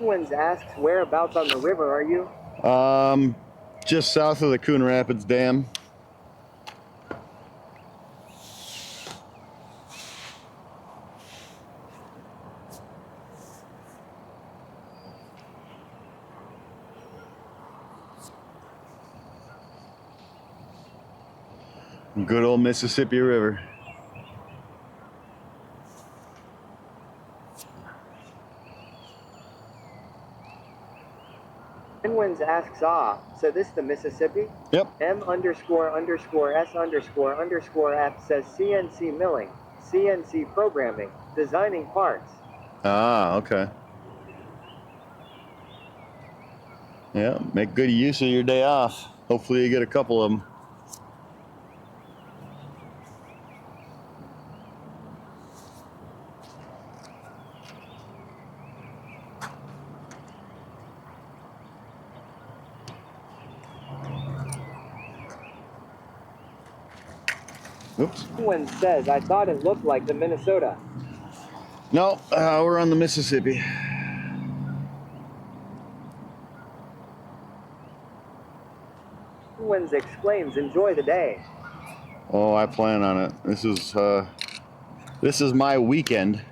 Owens asks, whereabouts on the river are you? Just south of the Coon Rapids Dam. Good old Mississippi River. Penguins asks, so this the Mississippi? Yep. M__S__F says CNC milling, CNC programming, designing parts. Ah, okay. Yeah, make good use of your day off. Hopefully you get a couple of them. Oops. Penguins says, I thought it looked like the Minnesota. No, we're on the Mississippi. Penguins exclaims, enjoy the day. Oh, I plan on it. This is my weekend.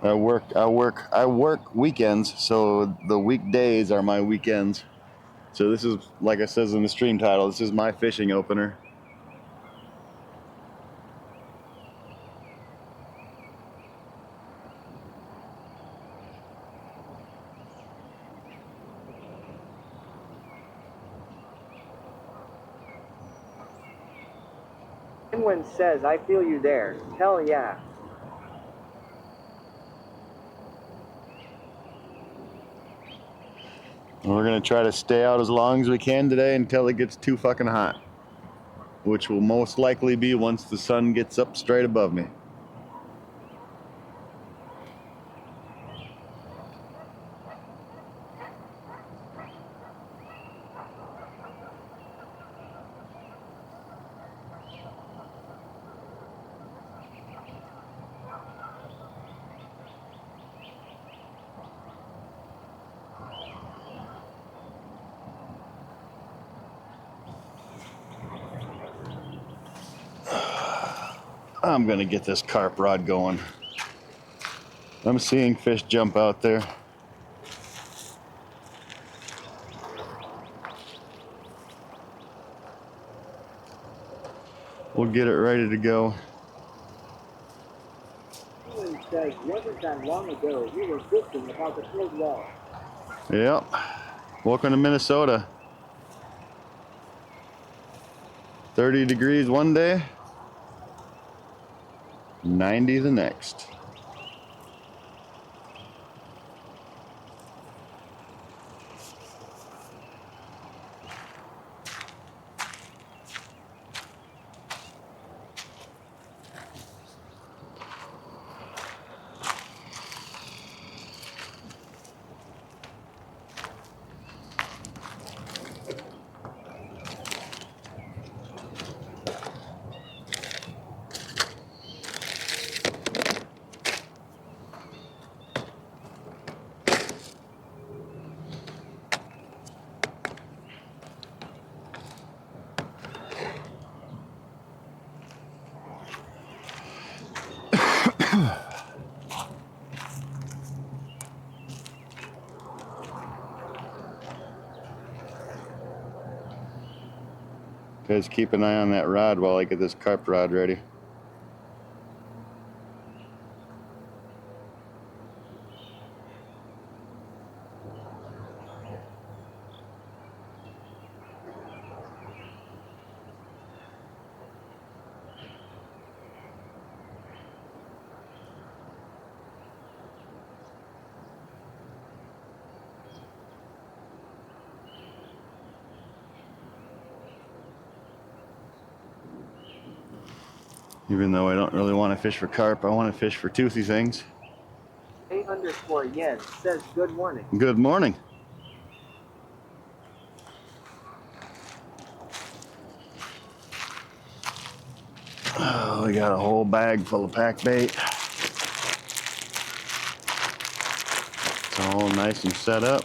I work weekends, so the weekdays are my weekends. So this is, like I says in the stream title, this is my fishing opener. Penguin says, I feel you there. Hell yeah. And we're gonna try to stay out as long as we can today until it gets too fucking hot, which will most likely be once the sun gets up straight above me. I'm gonna get this carp rod going. I'm seeing fish jump out there. We'll get it ready to go. Penguin says, wasn't that long ago we were bitching about the cold wall. Yep. Welcome to Minnesota. 30 degrees one day, 90 the next. Guys, keep an eye on that rod while I get this carp rod ready. Even though I don't really want to fish for carp, I want to fish for toothy things. A_yen says, good morning. Good morning. Oh, we got a whole bag full of pack bait. It's all nice and set up.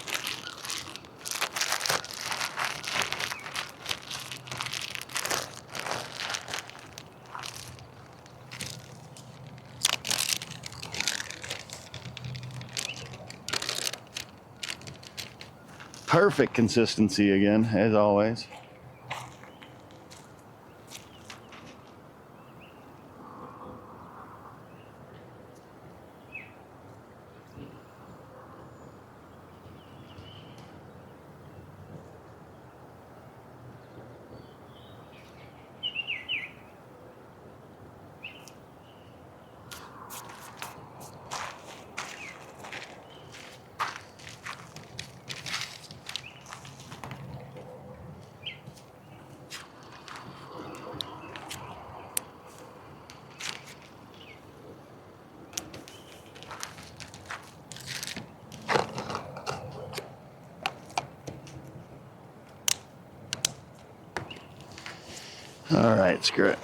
Perfect consistency again, as always. All right, screw it.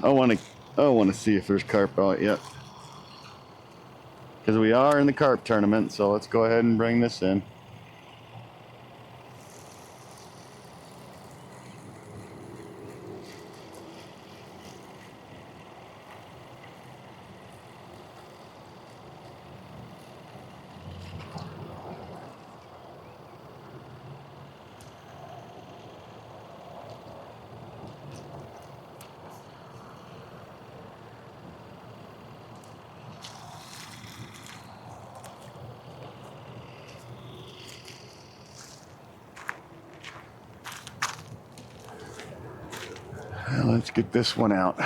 I want to see if there's carp out yet, because we are in the carp tournament. So let's go ahead and bring this in. Let's get this one out.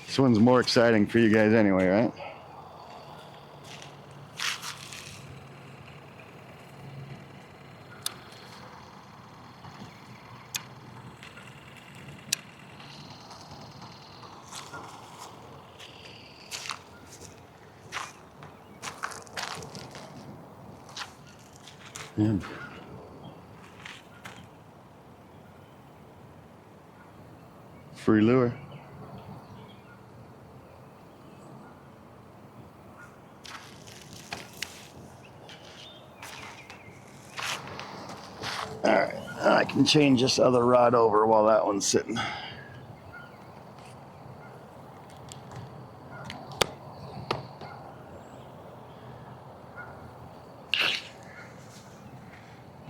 This one's more exciting for you guys anyway, right? Yeah. Free lure. All right, I can change this other rod over while that one's sitting.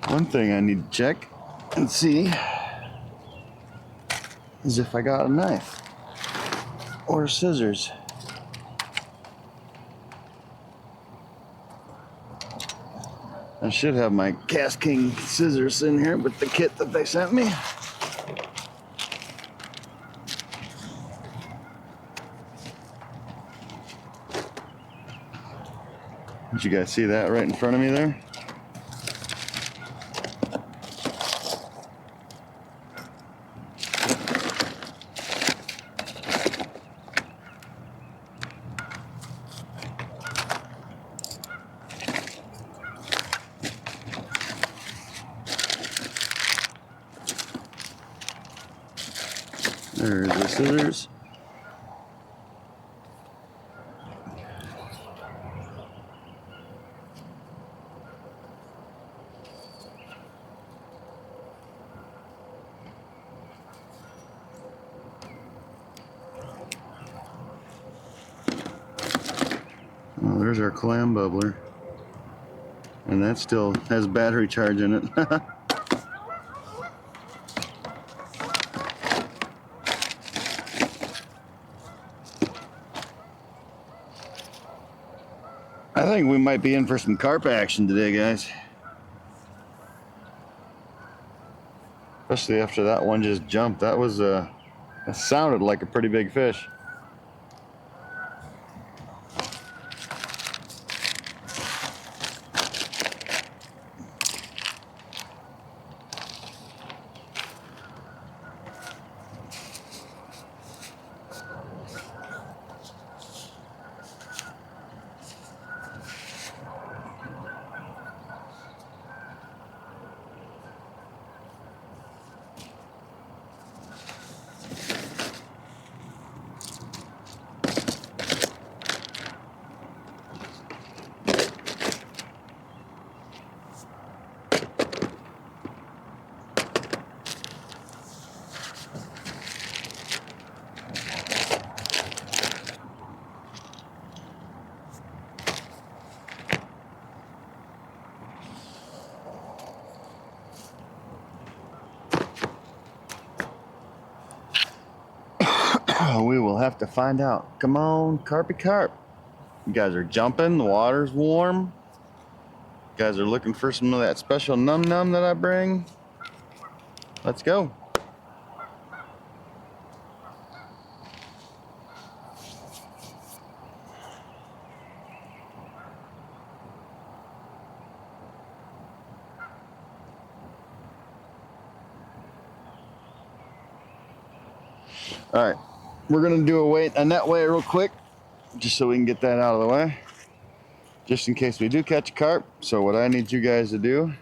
One thing I need to check and see is if I got a knife or scissors. I should have my Cast King scissors in here with the kit that they sent me. Did you guys see that right in front of me there? There's the scissors. Oh, there's our clam bubbler. And that still has battery charge in it. I think we might be in for some carp action today, guys. Especially after that one just jumped. That was, that sounded like a pretty big fish. We will have to find out. Come on, carpy carp. You guys are jumping, the water's warm. You guys are looking for some of that special num num that I bring. Let's go. All right, we're gonna do a net weigh real quick, just so we can get that out of the way, just in case we do catch a carp. So what I need you guys to do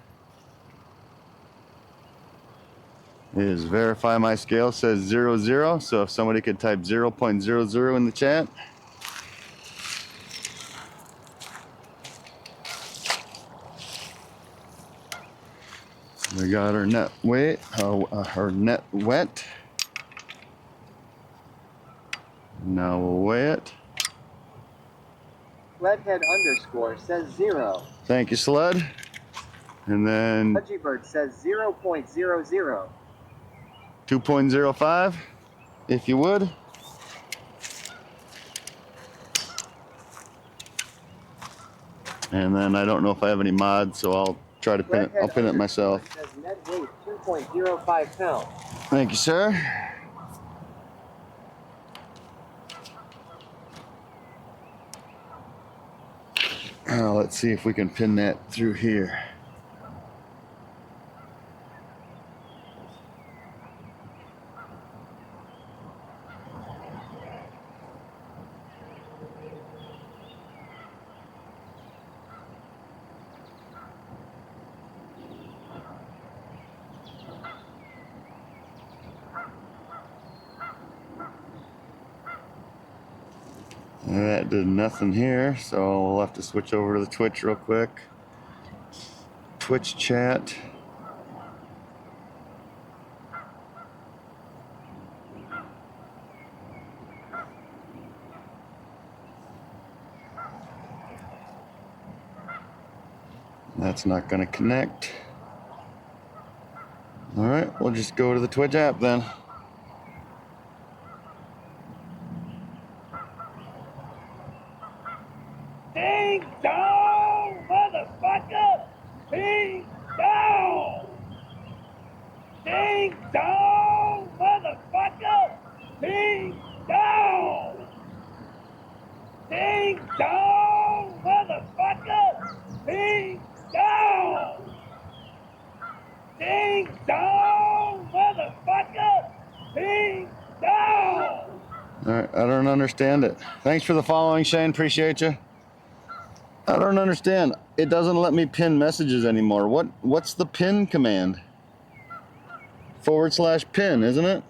is verify my scale says 00. So if somebody could type 0.00 in the chat. We got our net weight, our net wet. Now we'll weigh it. Sledhead underscore says 0. Thank you, Sled. And then Pudgybird says 0.00. 2.05, if you would. And then I don't know if I have any mods, so I'll try to pin it. I'll pin it myself. Says net weight 2.05 pounds. Thank you, sir. Let's see if we can pin that through here. That did nothing here, so we'll have to switch over to the Twitch real quick. Twitch chat. That's not going to connect. All right, we'll just go to the Twitch app then. Ding dong, motherfucker! Ding dong! Ding dong, motherfucker! Ding dong! Ding dong, motherfucker! Ding dong! Ding dong, motherfucker! Ding dong! All right, I don't understand it. Thanks for the following, Shane. Appreciate you. I don't understand. It doesn't let me pin messages anymore. What's the pin command? /pin, isn't it?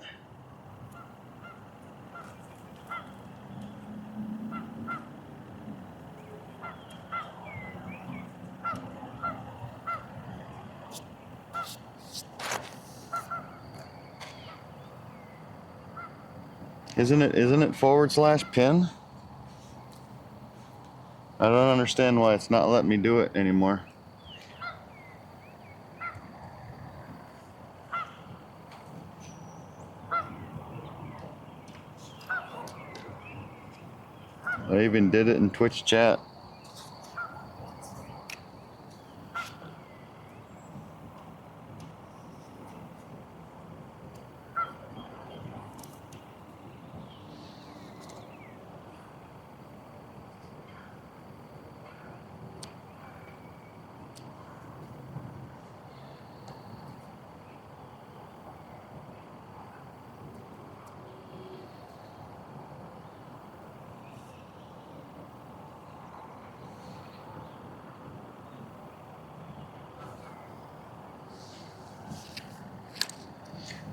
Isn't it /pin? I don't understand why it's not letting me do it anymore. I even did it in Twitch chat.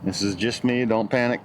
This is just me, don't panic.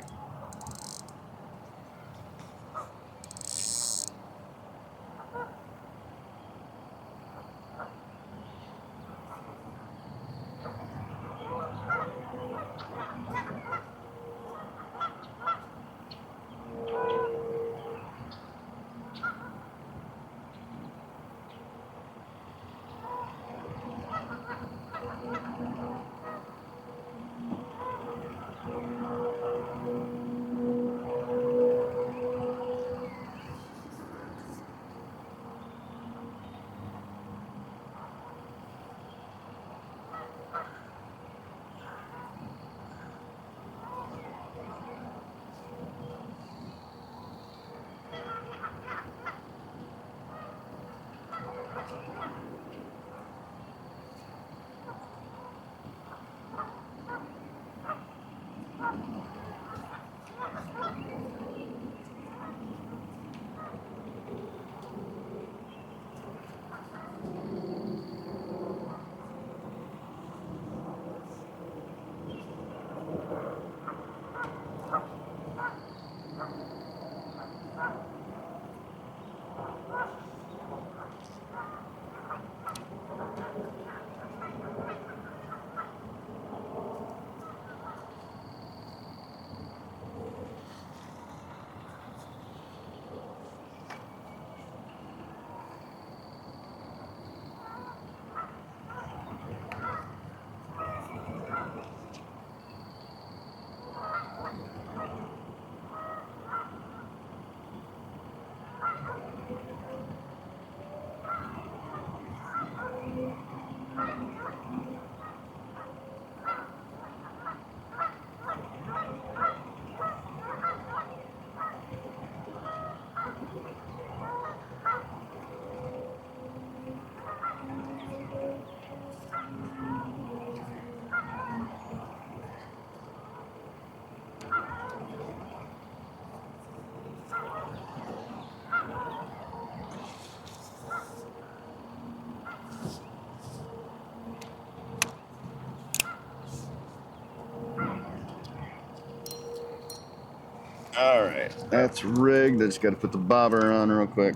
right, that's rigged. I just got to put the bobber on real quick.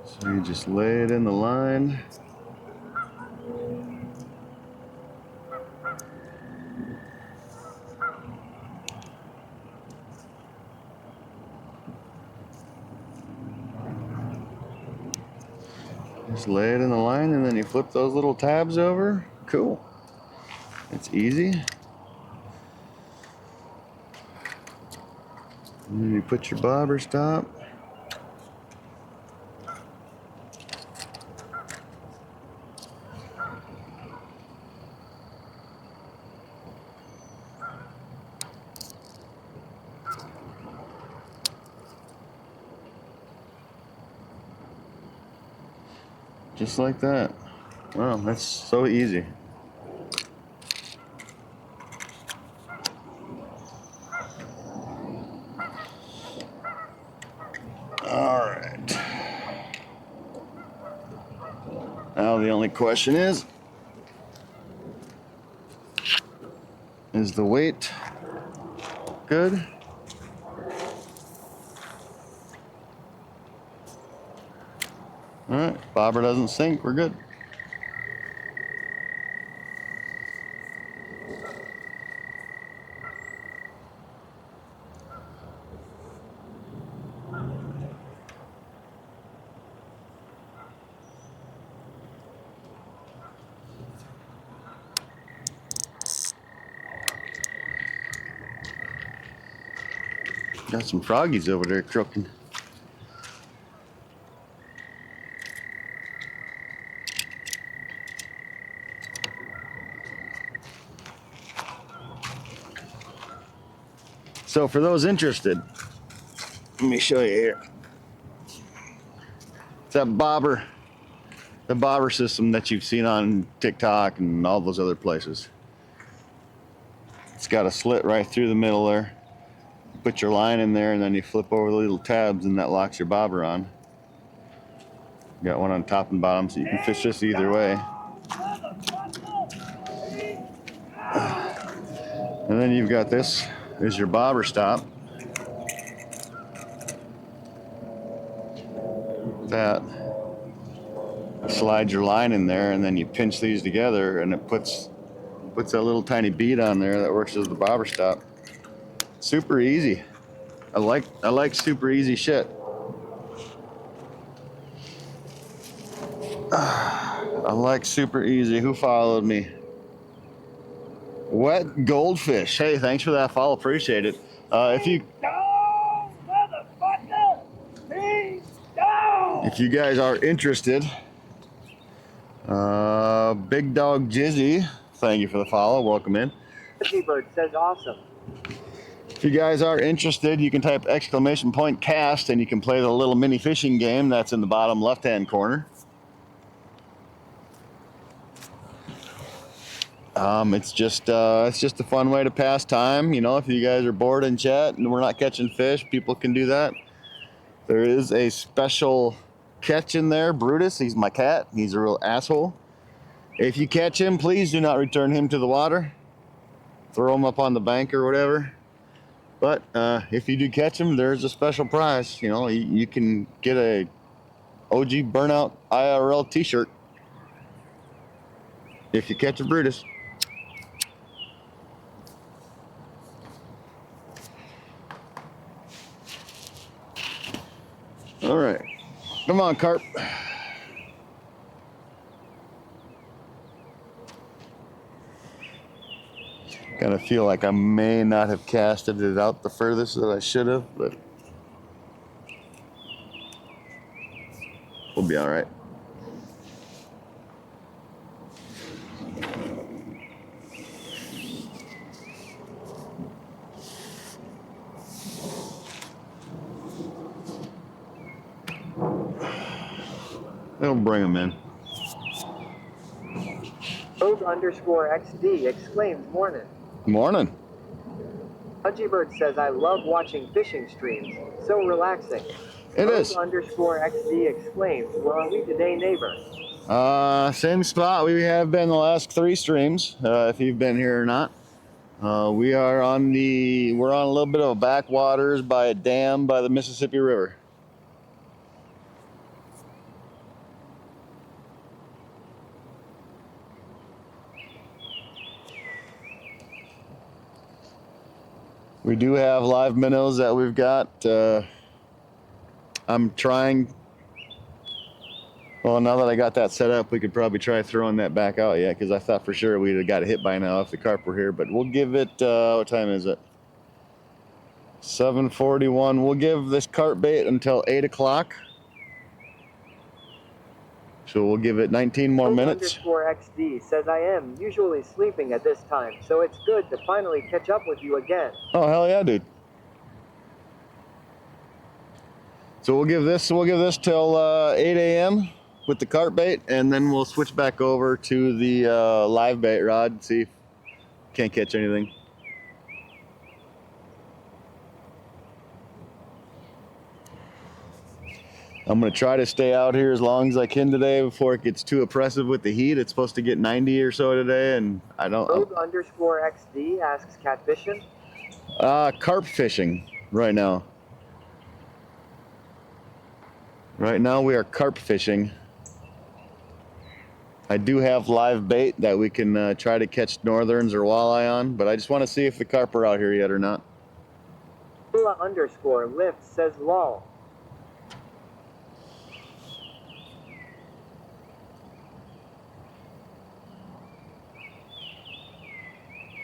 So you just lay it in the line. Just lay it in the line and then you flip those little tabs over. Cool. It's easy. And then you put your bobber stop. Just like that. Wow, that's so easy. All right. Now the only question is the weight good? All right, bobber doesn't sink, we're good. Got some froggies over there croaking. So for those interested, let me show you here. It's that bobber, the bobber system that you've seen on TikTok and all those other places. It's got a slit right through the middle there. You put your line in there and then you flip over the little tabs and that locks your bobber on. You got one on top and bottom so you can fish this either way. And then you've got this is your bobber stop. That slide your line in there and then you pinch these together and it puts that little tiny bead on there that works as the bobber stop. Super easy. I like super easy shit. I like super easy. Who followed me? Wet Goldfish. Hey, thanks for that follow. Appreciate it. If you guys are interested, Big Dog Jizzy, thank you for the follow. Welcome in. Bird says awesome. If you guys are interested, you can type !cast and you can play the little mini fishing game that's in the bottom left-hand corner. It's just a fun way to pass time. You know, if you guys are bored in chat and we're not catching fish, people can do that. There is a special catch in there, Brutus. He's my cat. He's a real asshole. If you catch him, please do not return him to the water. Throw him up on the bank or whatever. But if you do catch him, there's a special prize. You know, you can get a OG Burnout IRL t-shirt if you catch a Brutus. All right, come on, carp. Kind of feel like I may not have casted it out the furthest that I should have, but we'll be all right. It'll bring them in. Old_XD exclaims morning. Morning. Bird says I love watching fishing streams. So relaxing. It is. Old_XD exclaims, where are we today, neighbor? Same spot we have been the last 3 streams, if you've been here or not. We're on a little bit of a backwaters by a dam by the Mississippi River. We do have live minnows that we've got. I'm trying. Well, now that I got that set up, we could probably try throwing that back out yet, because I thought for sure we'd have got it hit by now if the carp were here. But we'll give it, what time is it? 7:41. We'll give this carp bait until 8 o'clock. So we'll give it 19 more minutes. _XD says I am usually sleeping at this time, so it's good to finally catch up with you again. Oh, hell yeah, dude. So we'll give this till 8 a.m. with the carp bait, and then we'll switch back over to the live bait rod, see if can't catch anything. I'm gonna try to stay out here as long as I can today before it gets too oppressive with the heat. It's supposed to get 90 or so today, and I don't. Rogue_XD asks catfishing. Carp fishing right now. Right now we are carp fishing. I do have live bait that we can try to catch northerns or walleye on, but I just want to see if the carp are out here yet or not. _lift says lol.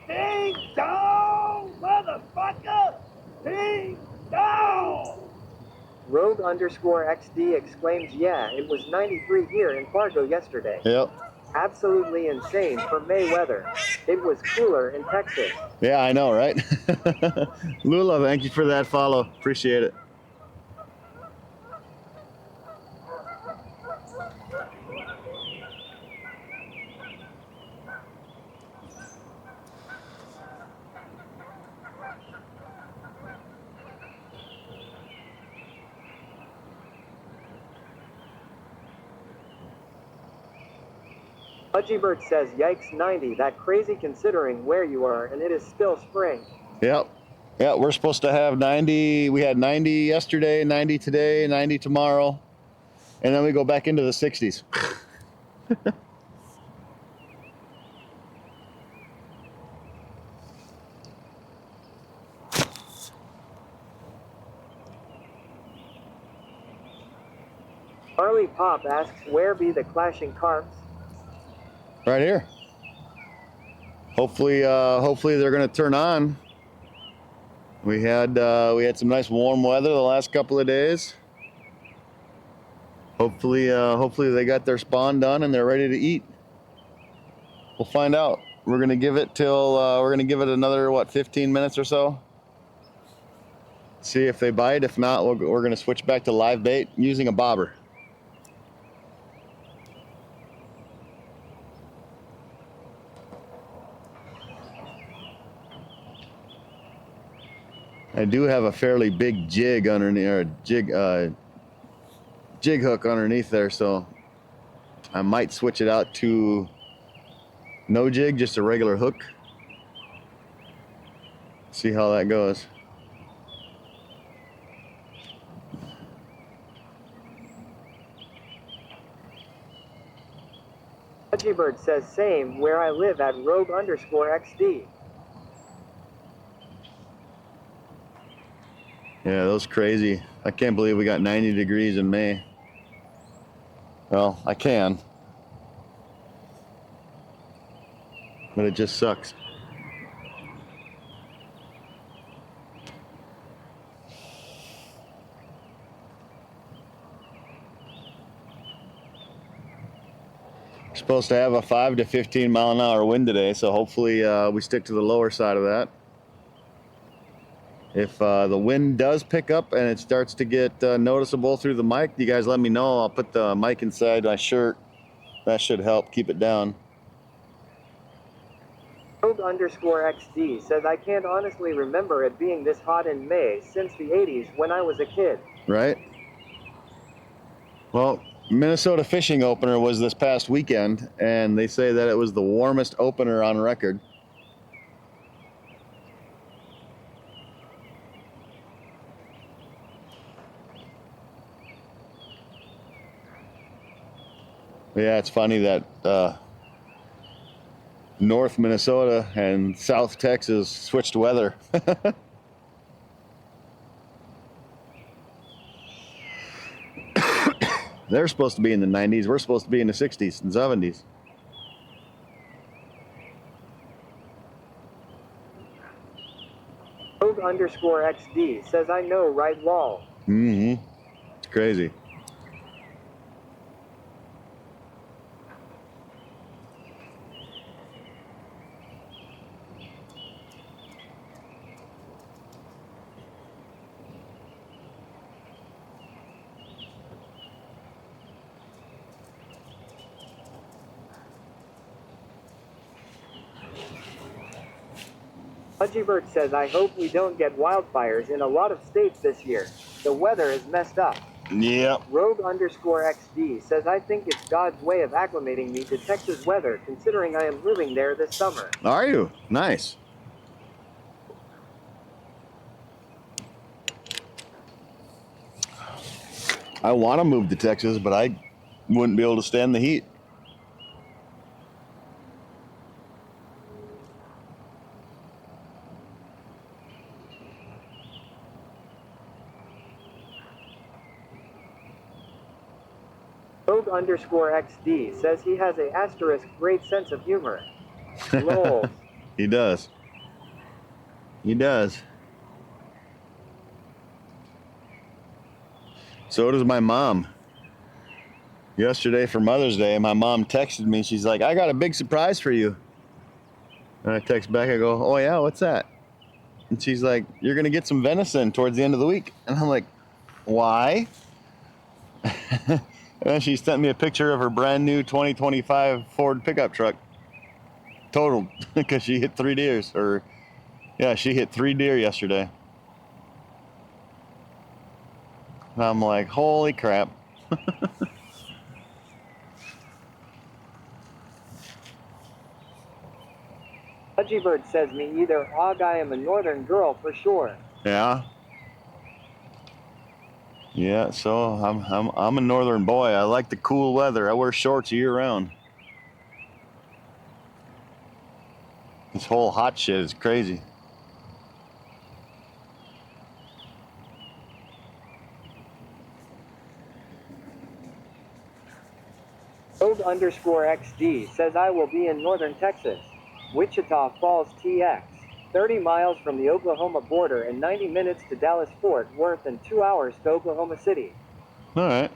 Ding dong, motherfucker! Ding dong! Rogue_XD exclaims, yeah, it was 93 here in Fargo yesterday. Yep. Absolutely insane for May weather. It was cooler in Texas. Yeah, I know, right? Lula, thank you for that follow. Appreciate it. Pudgybird says, yikes 90, that crazy considering where you are, and it is still spring. Yep. Yeah, we're supposed to have 90. We had 90 yesterday, 90 today, 90 tomorrow, and then we go back into the 60s. Harley Pop asks, where be the clashing carps? Right here. Hopefully they're gonna turn on. We had some nice warm weather the last couple of days. Hopefully they got their spawn done and they're ready to eat. We'll find out. We're gonna give it another 15 minutes or so. See if they bite. If not, we're gonna switch back to live bait using a bobber. I do have a fairly big jig underneath, or jig hook underneath there, so I might switch it out to no jig, just a regular hook. See how that goes. Pudgybird says, same, where I live at Rogue_XD. Yeah, that was crazy. I can't believe we got 90 degrees in May. Well, I can. But it just sucks. We're supposed to have a 5 to 15 mile an hour wind today, so hopefully we stick to the lower side of that. If the wind does pick up and it starts to get noticeable through the mic, you guys let me know. I'll put the mic inside my shirt. That should help keep it down. Rogue_XD says, I can't honestly remember it being this hot in May since the 80s when I was a kid. Right? Well, Minnesota fishing opener was this past weekend, and they say that it was the warmest opener on record. Yeah, it's funny that North Minnesota and South Texas switched weather. They're supposed to be in the 90s. We're supposed to be in the 60s and 70s. Rogue_XD says, I know, right, lol. Mm-hmm. It's crazy. Pudgybird says, I hope we don't get wildfires in a lot of states this year. The weather is messed up. Yep. Rogue_XD says, I think it's God's way of acclimating me to Texas weather, considering I am moving there this summer. Are you? Nice. I want to move to Texas, but I wouldn't be able to stand the heat. Rogue_XD says he has a asterisk great sense of humor. Lol. He does. He does. So does my mom. Yesterday for Mother's Day, my mom texted me. She's like, I got a big surprise for you. And I text back, I go, oh yeah, what's that? And she's like, you're going to get some venison towards the end of the week. And I'm like, why? And then she sent me a picture of her brand new 2025 Ford pickup truck. Totaled, because she hit 3 deers. Or, yeah, she hit 3 deer yesterday. And I'm like, holy crap. Pudgybird says, me either, Og, I am a northern girl for sure. Yeah. Yeah, so I'm a northern boy. I like the cool weather. I wear shorts year round. This whole hot shit is crazy. Rogue_XD says, I will be in northern Texas. Wichita Falls TX. 30 miles from the Oklahoma border and 90 minutes to Dallas-Fort Worth and 2 hours to Oklahoma City. All right.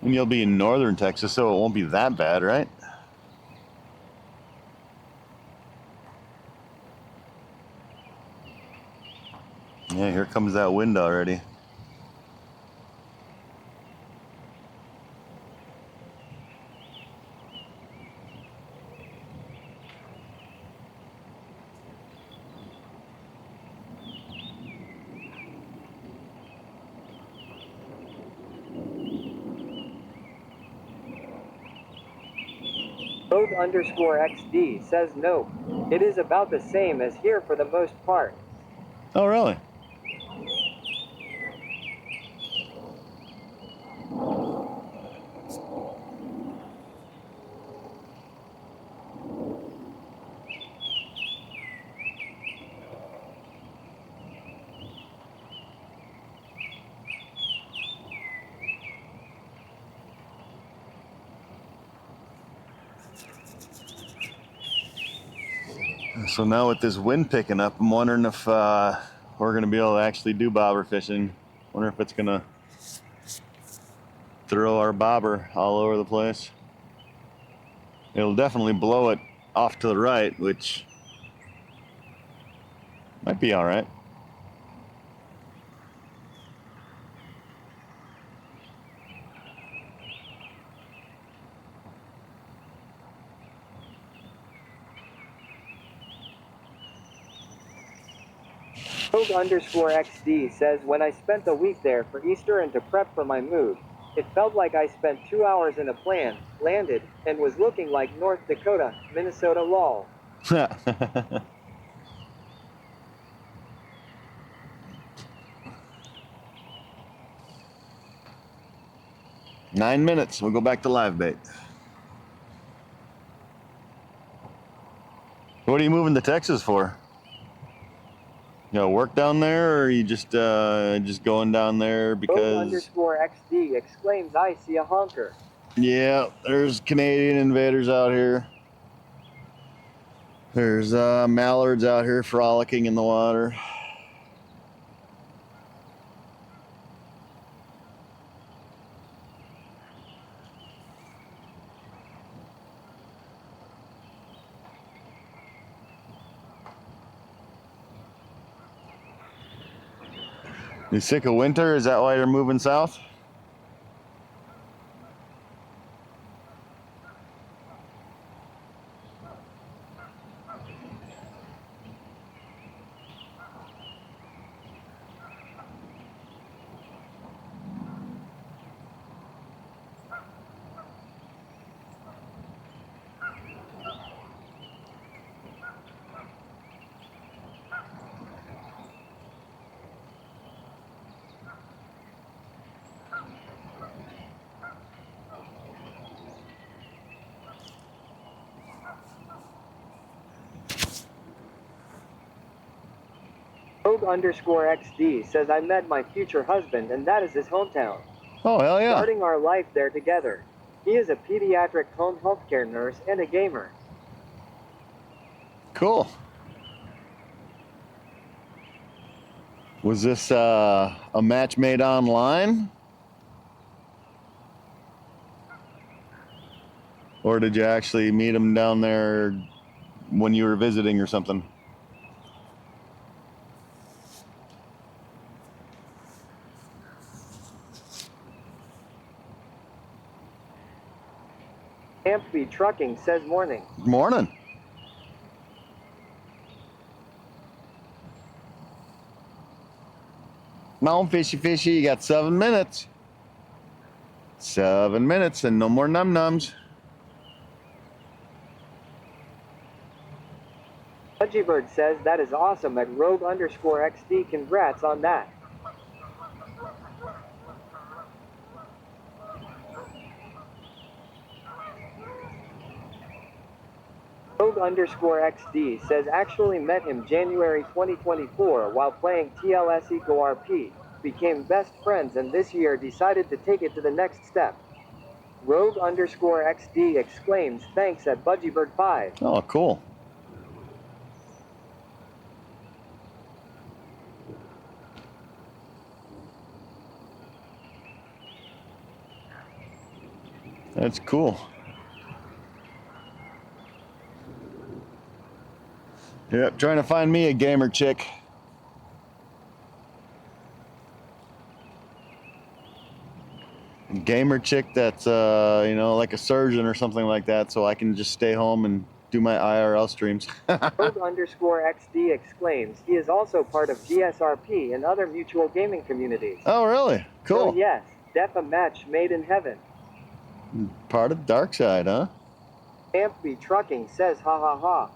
And you'll be in northern Texas, so it won't be that bad, right? Yeah, here comes that wind already. Rogue_XD says, no. It is about the same as here for the most part. Oh, really? So now with this wind picking up, I'm wondering if we're going to be able to actually do bobber fishing. Wonder if it's going to throw our bobber all over the place. It'll definitely blow it off to the right, which might be all right. Rogue underscore XD says, when I spent a week there for Easter and to prep for my move, it felt like I spent 2 hours in a plane, landed, and was looking like North Dakota, Minnesota lol. 9 minutes. We'll go back to live bait. What are you moving to Texas for? You know, work down there, or are you just going down there Rogue because? underscore XD exclaims, I see a honker. Yeah, there's Canadian invaders out here. There's mallards out here frolicking in the water. You sick of winter? Is that why you're moving south? Rogue underscore XD says, I met my future husband and that is his hometown. Oh, hell yeah. Starting our life there together. He is a pediatric home healthcare nurse and a gamer. Cool. Was this a match made online? Or did you actually meet him down there when you were visiting or something? Ampby Trucking says, morning. Morning. Come on, fishy fishy, you got 7 minutes. 7 minutes and no more num-nums. Pudgybird says, that is awesome at Rogue underscore XD, congrats on that. Rogue underscore XD says, actually met him January 2024 while playing TLS Eco RP, became best friends and this year decided to take it to the next step. Rogue underscore XD exclaims, thanks at Budgybird5. Oh, cool. That's cool. Yep, trying to find me a gamer chick. Gamer chick that's, you know, like a surgeon or something like that, so I can just stay home and do my IRL streams. Rogue underscore XD exclaims, he is also part of GSRP and other mutual gaming communities. Oh, really? Cool. So yes, def a match made in heaven. Part of Dark Side, huh? Ampby Trucking says, ha ha ha.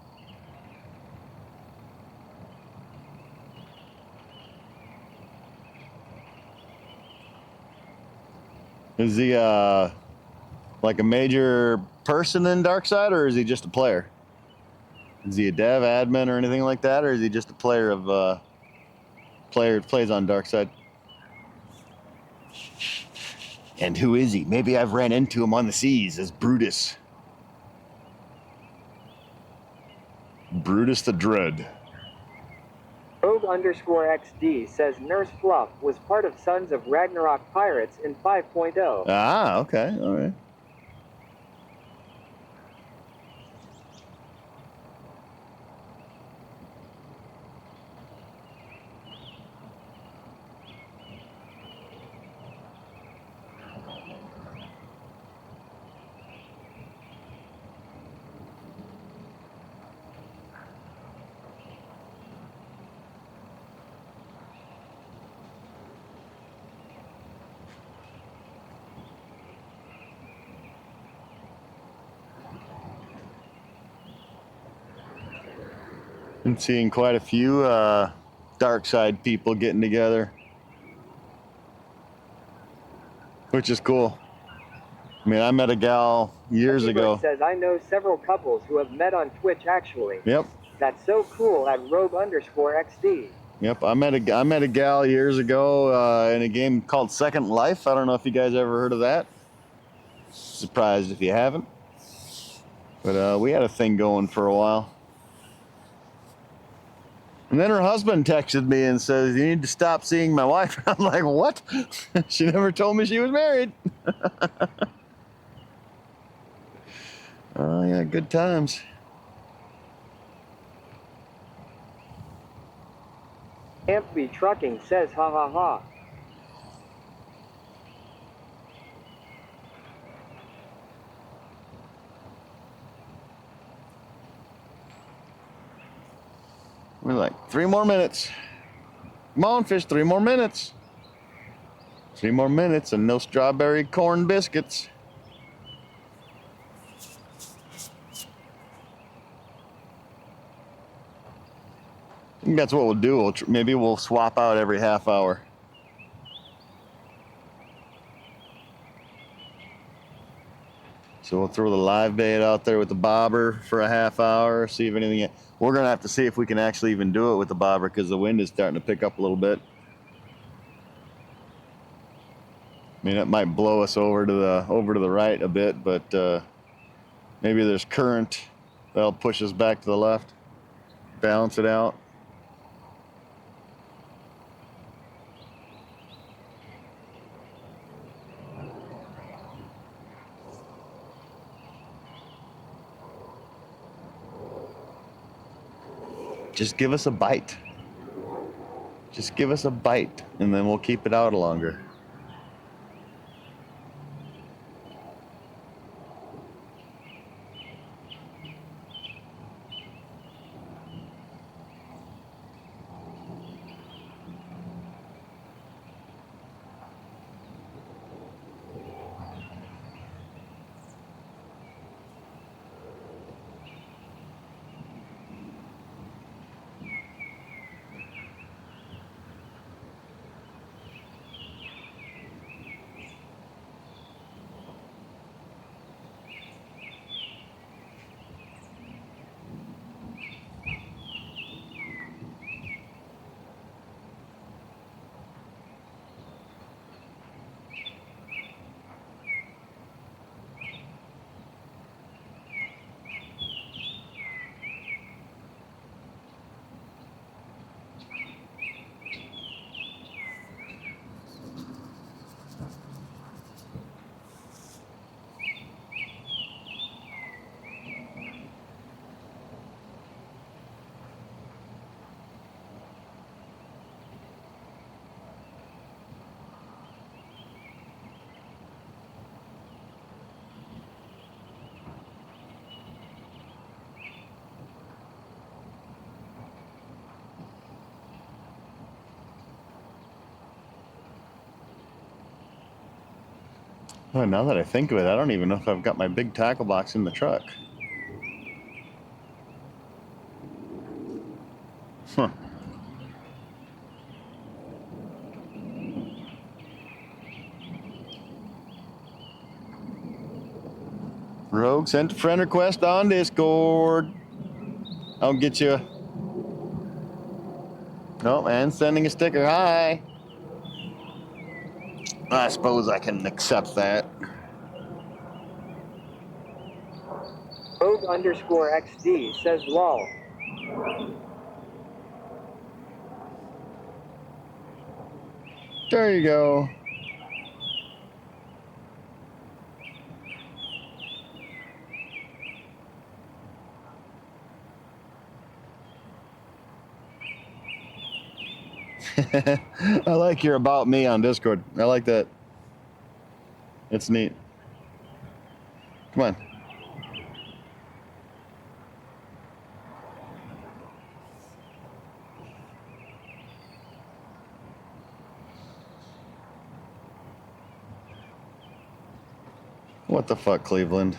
Is he like a major person in Darkside, or is he just a player? Is he a dev, admin, or anything like that, or is he just a player of player plays on Darkside? And who is he? Maybe I've ran into him on the seas as Brutus. Brutus the Dread. Rogue underscore XD says Nurse Fluff was part of Sons of Ragnarok Pirates in 5.0. Ah, okay, all right. Been seeing quite a few dark side people getting together, which is cool. I mean, I met a gal years ago. Says, I know several couples who have met on Twitch actually. Yep. That's so cool at Rogue_XD. Yep, I met a gal years ago in a game called Second Life. I don't know if you guys ever heard of that. Surprised if you haven't. But we had a thing going for a while. And then her husband texted me and says, "You need to stop seeing my wife." I'm like, "What?" She never told me she was married. Oh yeah, good times. Ampby Trucking says, ha ha ha. We're like, 3 more minutes. Come on, fish, 3 more minutes. 3 more minutes and no strawberry corn biscuits. I think that's what we'll do. Maybe we'll swap out every half hour. So we'll throw the live bait out there with the bobber for a half hour, see if anything. We're gonna have to see if we can actually even do it with the bobber because the wind is starting to pick up a little bit. I mean, it might blow us over to the right a bit, but maybe there's current that'll push us back to the left, balance it out. Just give us a bite. Just give us a bite, and then we'll keep it out longer. Oh, now that I think of it, I don't even know if I've got my big tackle box in the truck. Huh. Rogue sent a friend request on Discord. I'll get you. Oh, and sending a sticker. Hi. I suppose I can accept that. Rogue_XD says, lol. There you go. I like your about me on Discord. I like that. It's neat. Come on. What the fuck, Cleveland?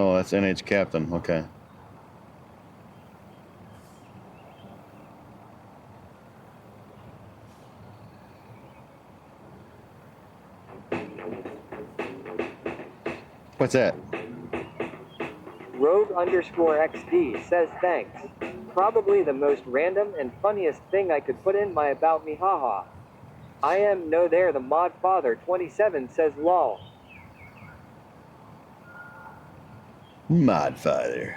Oh, that's NH Captain. Okay. What's that? Rogue_XD says thanks. Probably the most random and funniest thing I could put in my about me haha. I am no there the mod father 27 says lol. Mod Father.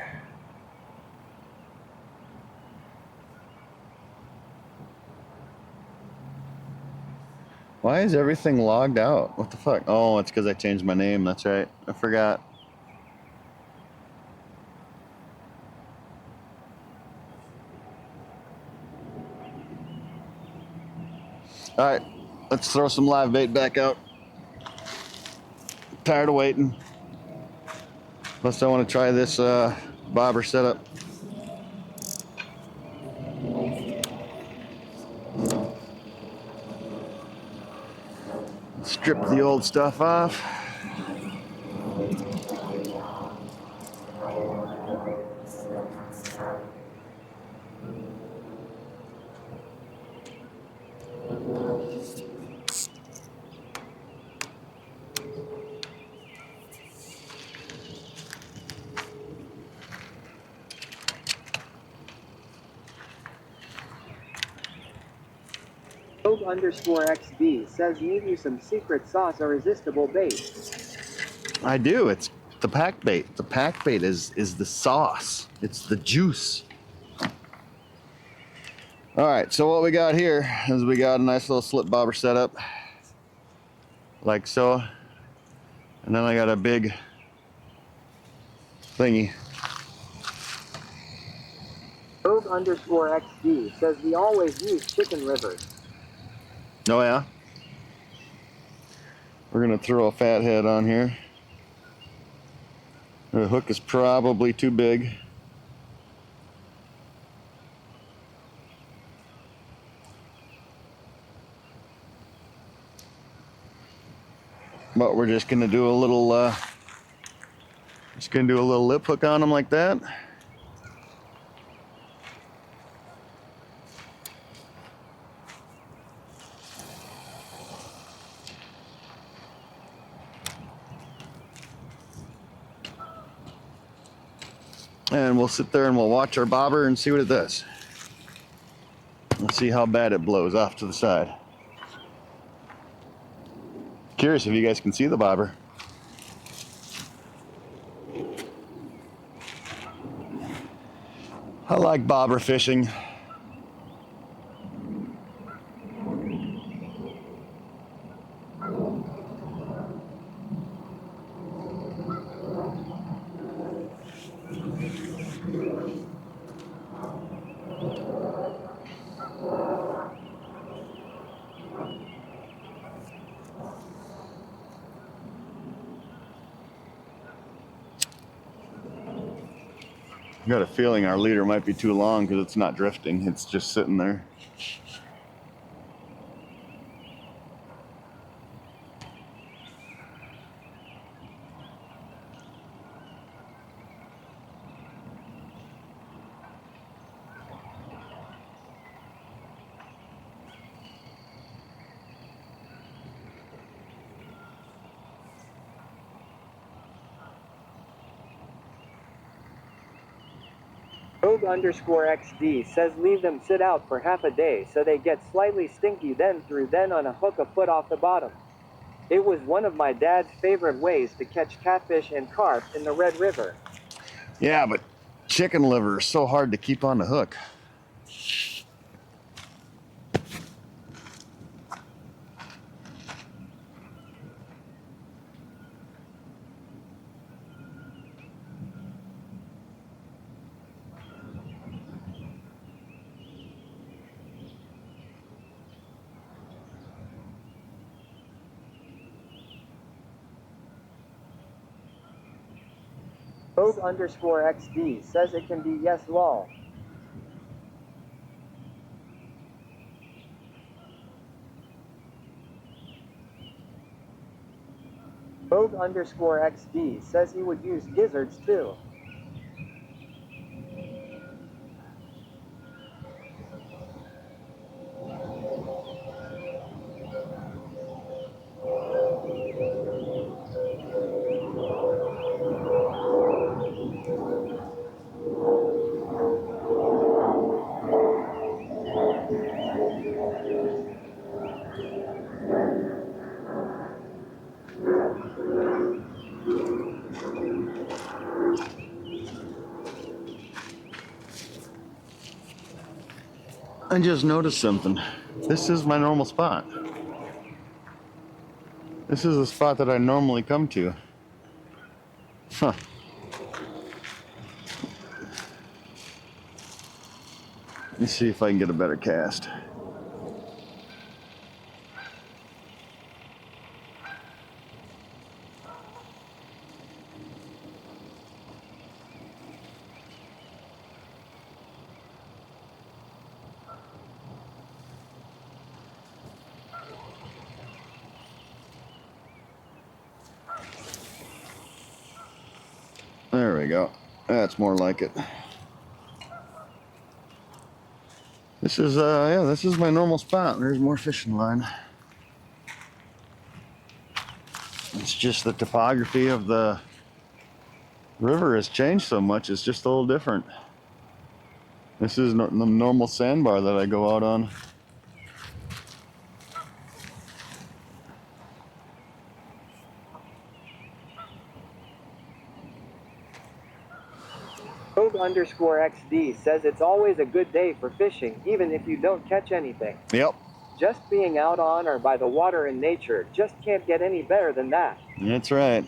Why is everything logged out? What the fuck? Oh, it's because I changed my name. That's right. I forgot. All right, let's throw some live bait back out. Tired of waiting. Plus, I want to try this bobber setup. Strip the old stuff off. Rogue_XD says need you some secret sauce irresistible bait. I do. It's the pack bait. The pack bait is the sauce. It's the juice. All right, so what we got here is we got a nice little slip bobber setup, like so, and then I got a big thingy. Rogue_XD says we always use chicken livers. Oh yeah. We're gonna throw a fat head on here. The hook is probably too big. But we're just gonna do a little lip hook on them like that. And we'll sit there and we'll watch our bobber and see what it does. Let's see how bad it blows off to the side. Curious if you guys can see the bobber. I like bobber fishing. I got a feeling our leader might be too long because it's not drifting, it's just sitting there. Rogue_XD says leave them sit out for half a day so they get slightly stinky then on a hook a foot off the bottom. It was one of my dad's favorite ways to catch catfish and carp in the Red River. Yeah, but chicken liver is so hard to keep on the hook. Rogue_XD says it can be yes lol. Vogue_XD says he would use gizzards too. I just noticed something. This is my normal spot. This is a spot that I normally come to. Huh. Let me see if I can get a better cast. There we go. That's more like it. This is this is my normal spot. There's more fishing line. It's just the topography of the river has changed so much. It's just a little different. This is the normal sandbar that I go out on. Vogue_XD says it's always a good day for fishing, even if you don't catch anything. Yep. Just being out on or by the water in nature just can't get any better than that. That's right.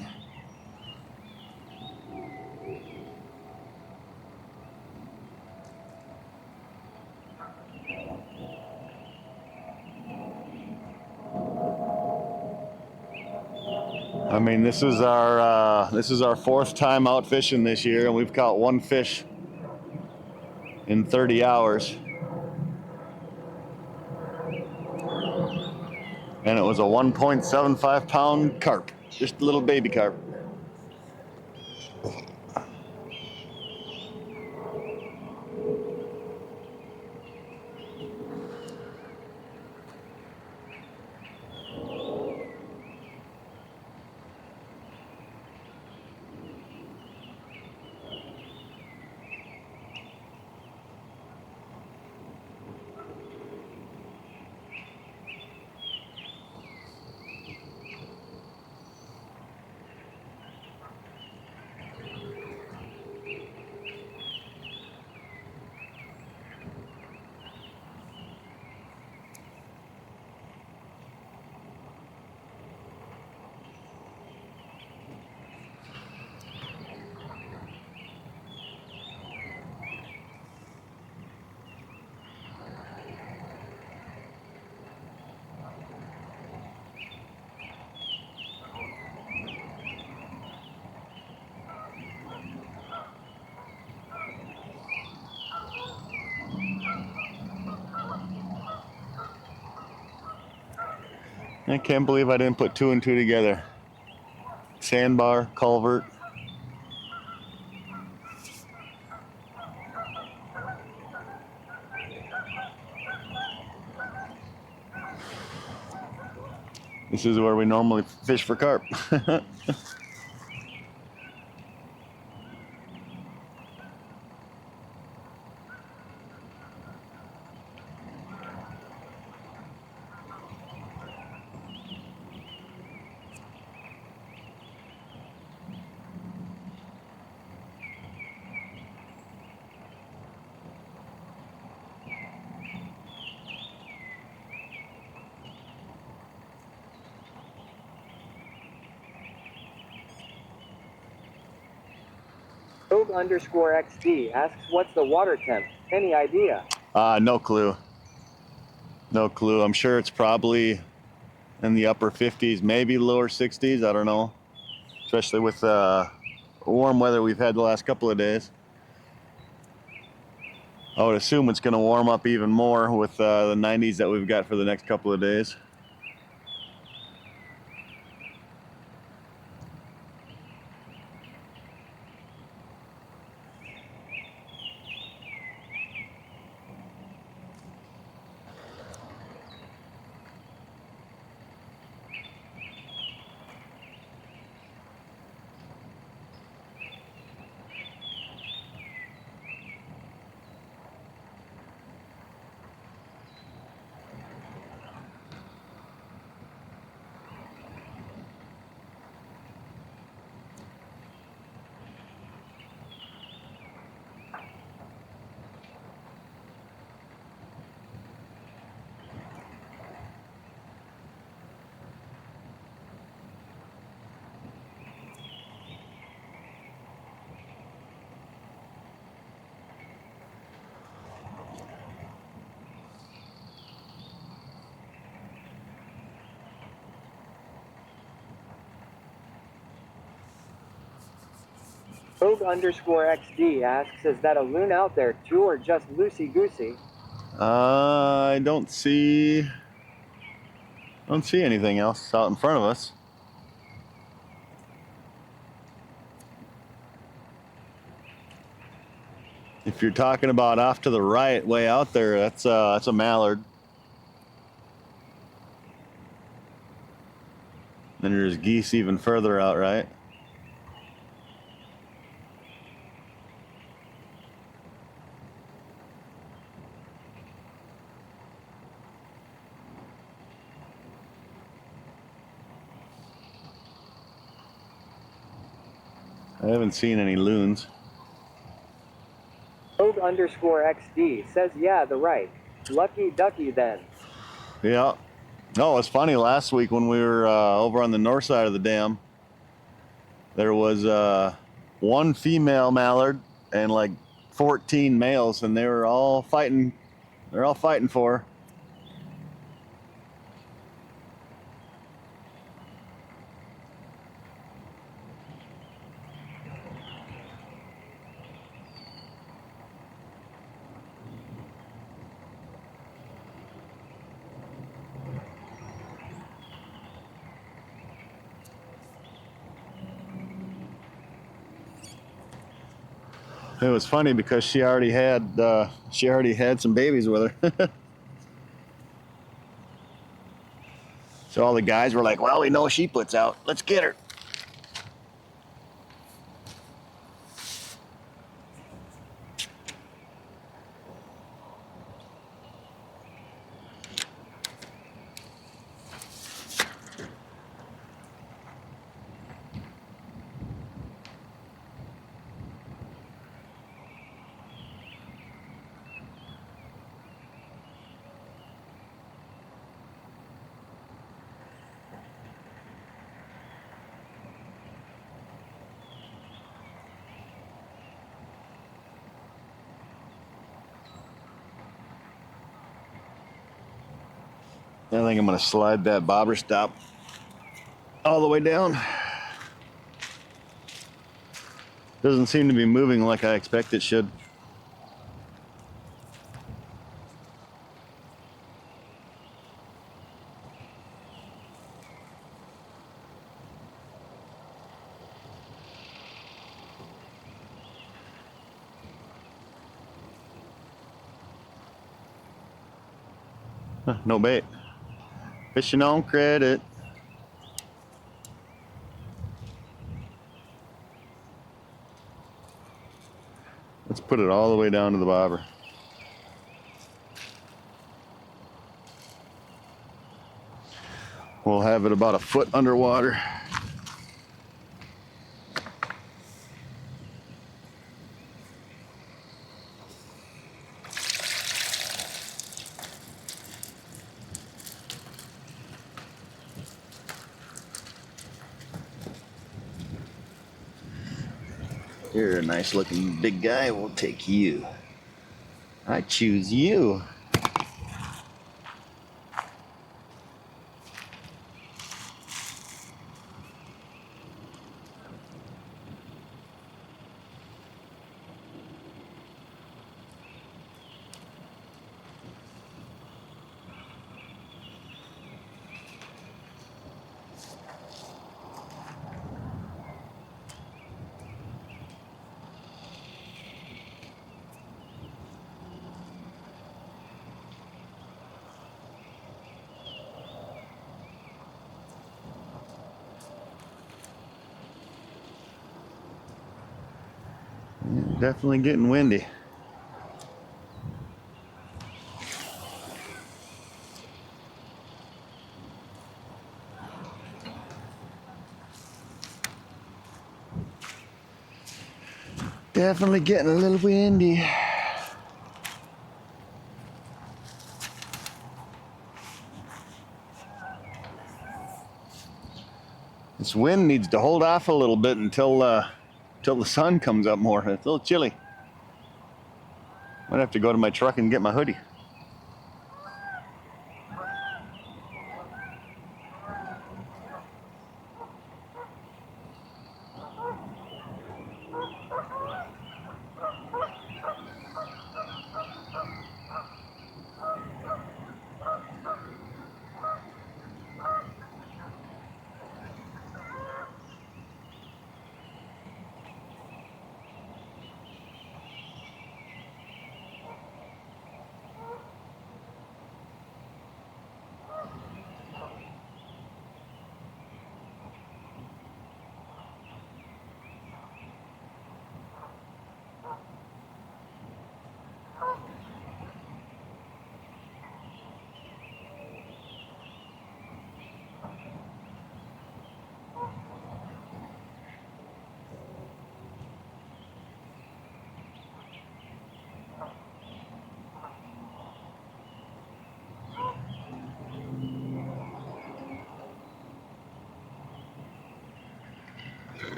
I mean, this is our fourth time out fishing this year, and we've caught one fish in 30 hours. And it was a 1.75 pound carp, just a little baby carp. I can't believe I didn't put two and two together. Sandbar, culvert. This is where we normally fish for carp. Vogue_XD asks, what's the water temp? Any idea? No clue. No clue. I'm sure it's probably in the upper 50s, maybe lower 60s. I don't know. Especially with warm weather we've had the last couple of days. I would assume it's going to warm up even more with the 90s that we've got for the next couple of days. Rogue underscore XD asks, is that a loon out there too, or just loosey-goosey? I don't see anything else out in front of us. If you're talking about off to the right, way out there, that's a mallard. Then there's geese even further out, right? I haven't seen any loons. Rogue underscore XD says, yeah, the right. Lucky ducky then. Yeah. No, it's funny. Last week when we were over on the north side of the dam, there was one female mallard and like 14 males, and they were all fighting. They're all fighting for her. It was funny because she already had some babies with her. So all the guys were like, well, we know she puts out. Let's get her. I think I'm going to slide that bobber stop all the way down. Doesn't seem to be moving like I expect it should. Huh, no bait. Fishing on credit. Let's put it all the way down to the bobber. We'll have it about a foot underwater. You're a nice looking big guy. We'll take you. I choose you. Definitely getting windy. Definitely getting a little windy. This wind needs to hold off a little bit until the sun comes up more. It's a little chilly. Might have to go to my truck and get my hoodie.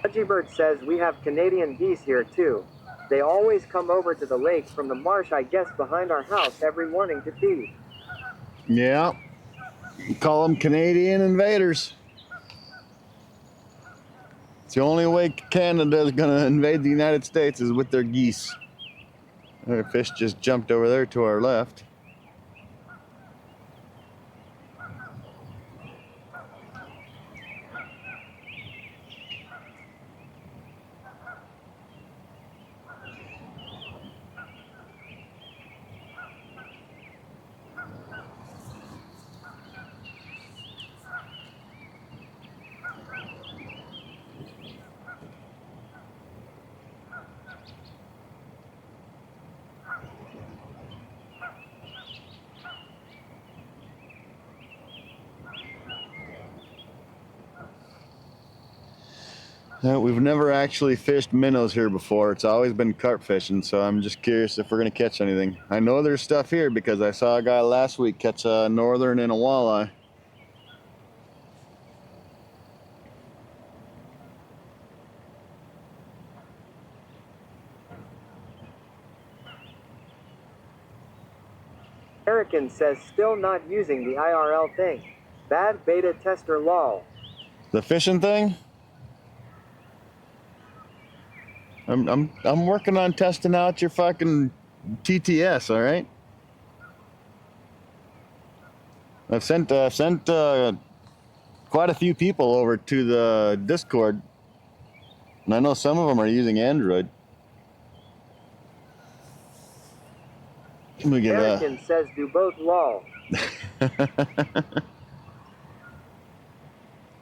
Pudgybird says we have Canadian geese here too. They always come over to the lake from the marsh, I guess, behind our house every morning to feed. Yeah. Call them Canadian invaders. It's the only way Canada is going to invade the United States is with their geese. Our fish just jumped over there to our left. We've never actually fished minnows here before. It's always been carp fishing, so I'm just curious if we're going to catch anything. I know there's stuff here because I saw a guy last week catch a northern and a walleye. American says still not using the IRL thing. Bad beta tester lol. The fishing thing? I'm working on testing out your fucking TTS, all right? I've sent quite a few people over to the Discord, and I know some of them are using Android. Let me get American says do both lol.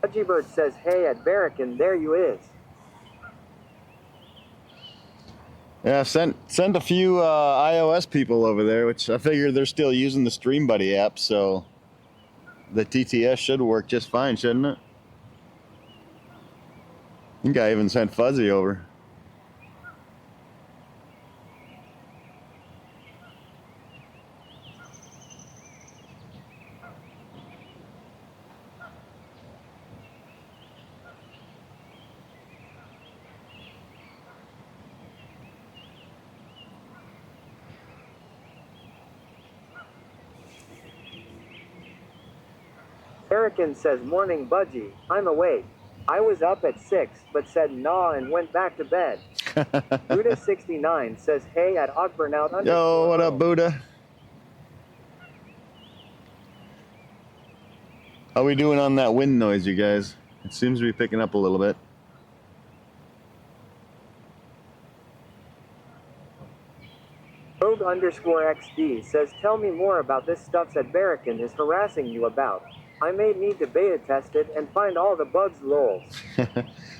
Pudgybird says hey at Barracan, there you is. Yeah, sent a few iOS people over there, which I figure they're still using the Stream Buddy app, so the TTS should work just fine, shouldn't it? I think I even sent Fuzzy over. American says morning budgie, I'm awake. I was up at 6 but said nah and went back to bed. Buddha69 says hey at Ogburnout. Yo, what up, Buddha? How we doing on that wind noise, you guys? It seems to be picking up a little bit. Rogue_XD says tell me more about this stuff that Barracan is harassing you about. I may need to beta test it and find all the bugs lols.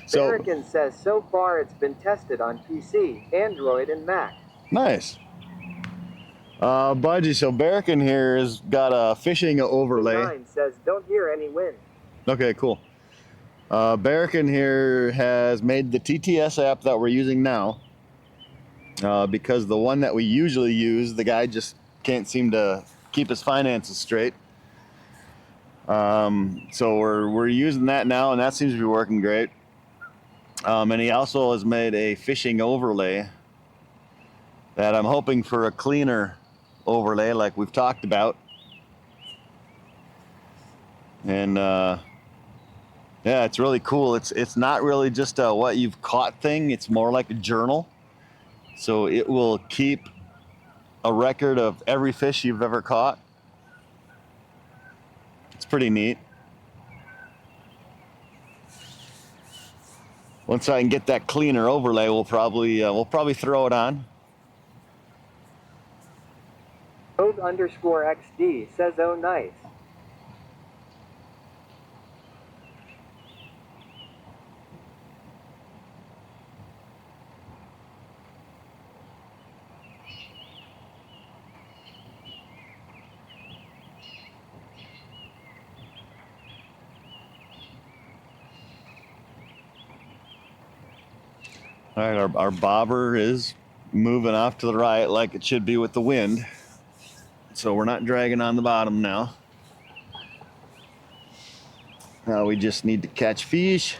So, Barracan says so far it's been tested on PC, Android, and Mac. Nice. Budgie, so Barracan here has got a fishing overlay. Nine says don't hear any wind. Okay, cool. Barracan here has made the TTS app that we're using now. Because the one that we usually use, the guy just can't seem to keep his finances straight. So we're using that now, and that seems to be working great. And he also has made a fishing overlay that I'm hoping for a cleaner overlay like we've talked about. And yeah, it's really cool. It's not really just a what you've caught thing. It's more like a journal. So it will keep a record of every fish you've ever caught. It's pretty neat. Once I can get that cleaner overlay, we'll probably throw it on. Rogue_XD says oh nice. All right, our bobber is moving off to the right like it should be with the wind. So we're not dragging on the bottom now. Now we just need to catch fish.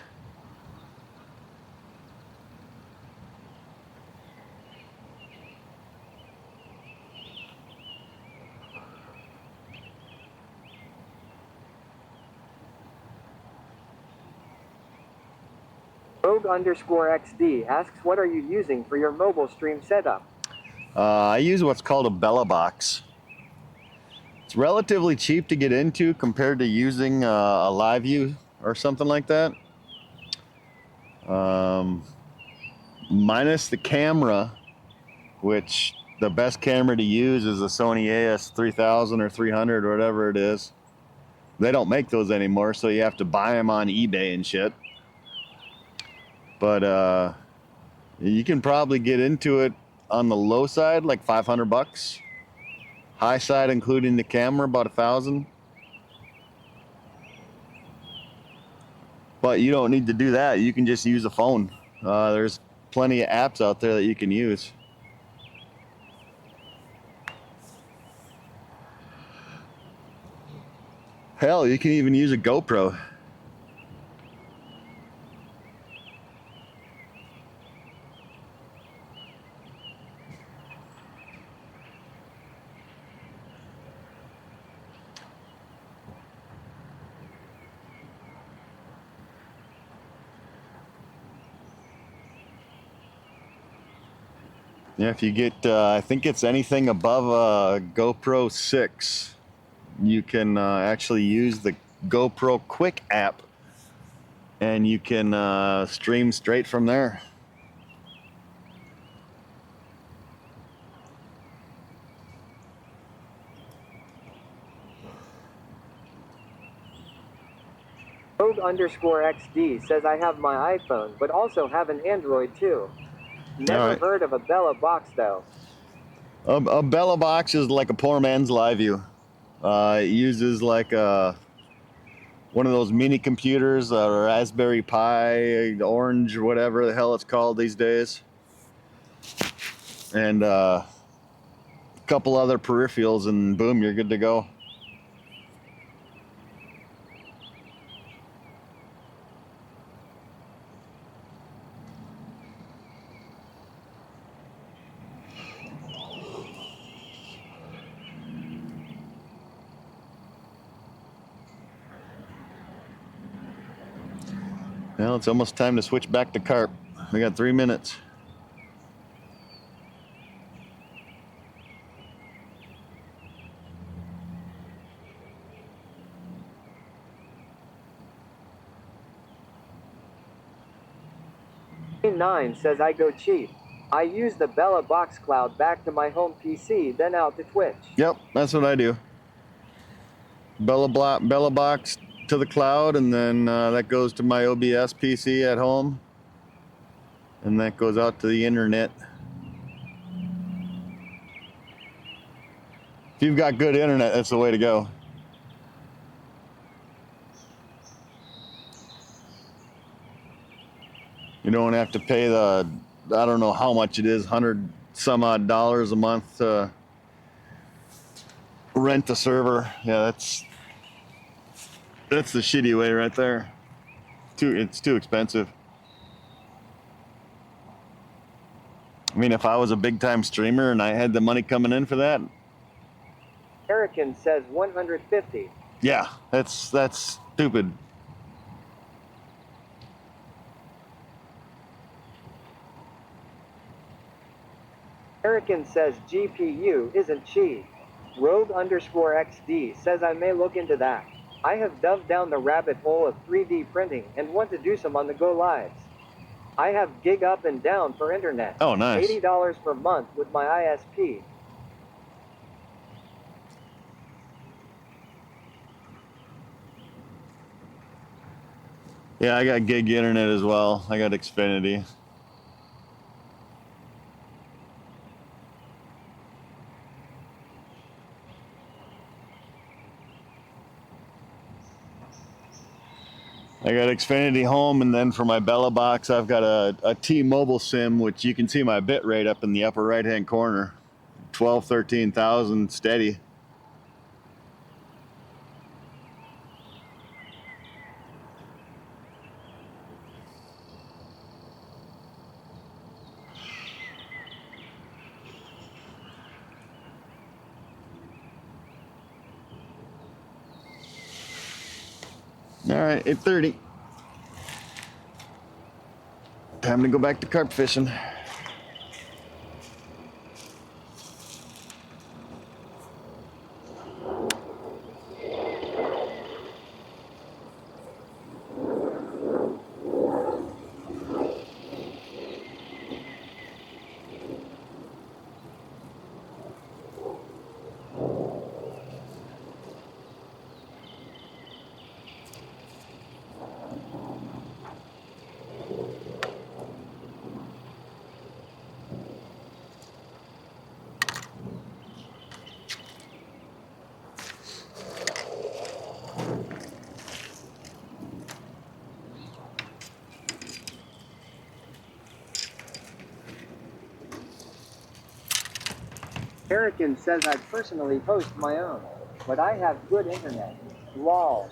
Rogue_XD asks, what are you using for your mobile stream setup? I use what's called a Bella Box. It's relatively cheap to get into compared to using a LiveView or something like that. Minus the camera, which the best camera to use is the Sony AS3000 or 300 or whatever it is. They don't make those anymore, so you have to buy them on eBay and shit. But you can probably get into it on the low side, like 500 bucks. High side, including the camera, about 1,000. But you don't need to do that. You can just use a phone. There's plenty of apps out there that you can use. Hell, you can even use a GoPro. Yeah, if you get, I think it's anything above a GoPro 6, you can actually use the GoPro Quick app, and you can stream straight from there. Rogue_XD says, I have my iPhone, but also have an Android too. Never right. heard of a Bella Box though. A Bella Box is like a poor man's LiveView. It uses like one of those mini computers, a Raspberry Pi, Orange, whatever the hell it's called these days, and a couple other peripherals, and boom, you're good to go. Well, it's almost time to switch back to carp. We got 3 minutes. Nine says, I go cheap. I use the Bella Box Cloud back to my home PC, then out to Twitch. Yep, that's what I do. Bella Box to the cloud, and then that goes to my OBS PC at home, and that goes out to the internet. If you've got good internet, that's the way to go. You don't have to pay the, I don't know how much it is, $100 some odd a month to rent a server. Yeah, that's the shitty way right there. It's too expensive. I mean, if I was a big time streamer and I had the money coming in for that. American says 150. Yeah, that's stupid. American says GPU isn't cheap. Rogue_XD says, I may look into that. I have dove down the rabbit hole of 3D printing and want to do some on the go lives. I have gig up and down for internet. Oh, nice. $80 per month with my ISP. Yeah, I got gig internet as well. I got Xfinity. I got Xfinity Home, and then for my Bella Box, I've got a T-Mobile SIM, which you can see my bit rate up in the upper right-hand corner. 12, 13,000 steady. All right, 8:30. Time to go back to carp fishing. American says I personally host my own, but I have good internet. Lol.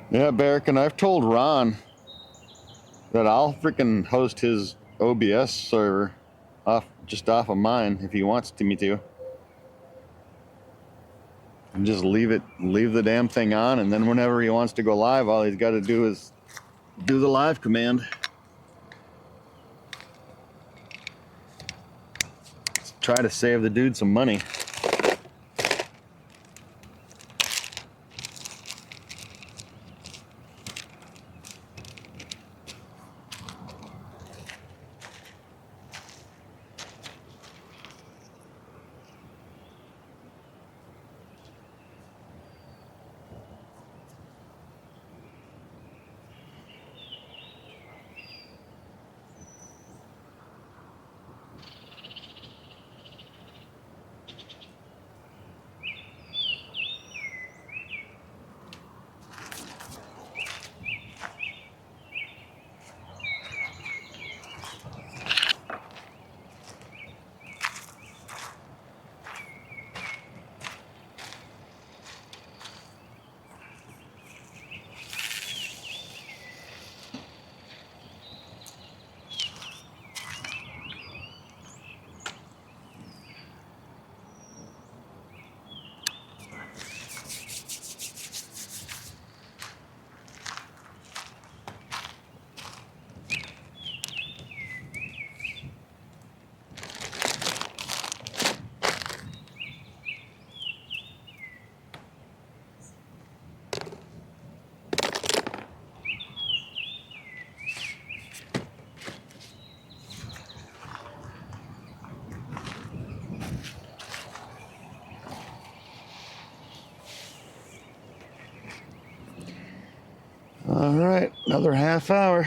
Yeah, Barrick, and I've told Ron that I'll freaking host his OBS server just off of mine if he wants me to. And just leave the damn thing on, and then whenever he wants to go live, all he's got to do is do the live command. Let's try to save the dude some money. All right, another half hour.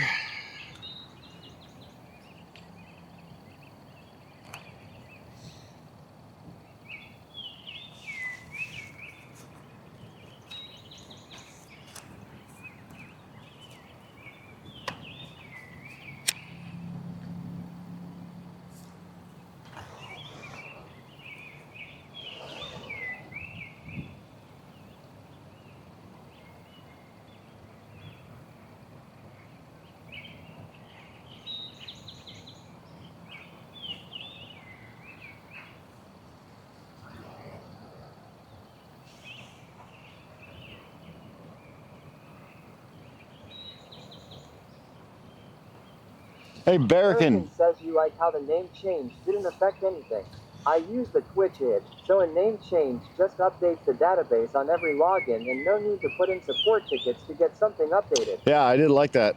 Hey, Barrican. American says you like how the name change didn't affect anything. I use the Twitch id, so a name change just updates the database on every login and no need to put in support tickets to get something updated. Yeah, I did like that.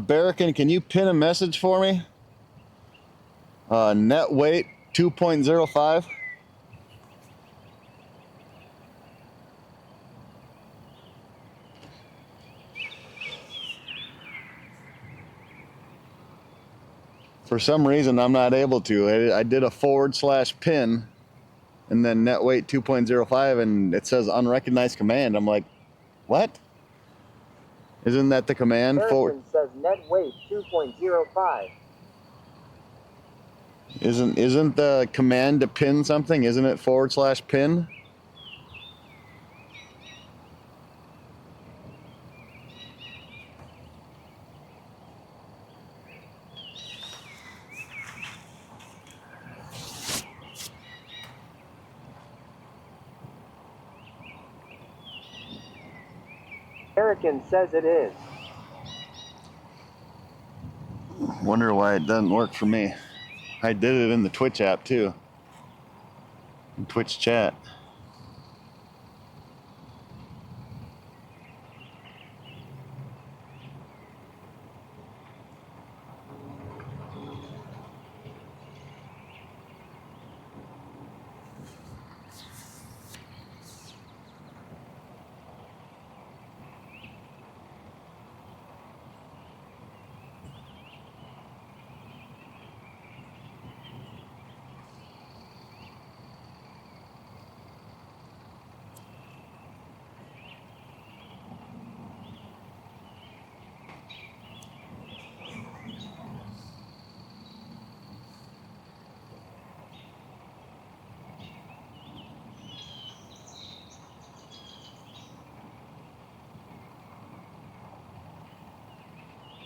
Barrican, can you pin a message for me? Net weight 2.05. For some reason, I'm not able to. I did a /pin and then net weight 2.05, and it says unrecognized command. I'm like, what? Isn't that the command? Harrison says net weight 2.05. Isn't the command to pin something? Isn't it /pin? Erican says it is. Wonder why it doesn't work for me. I did it in the Twitch app too. In Twitch chat.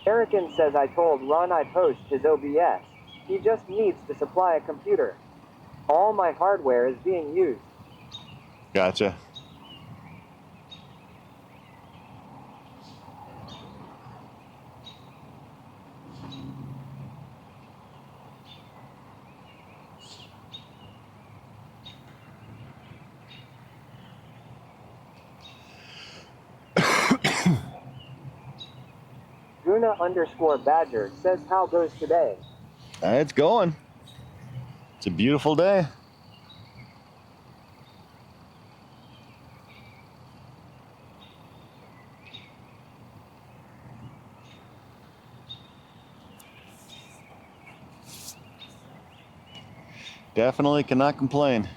Erican says I told Ron I'd host his OBS. He just needs to supply a computer. All my hardware is being used. Gotcha. Guna_Badger says how goes today? It's going. It's a beautiful day. Definitely cannot complain.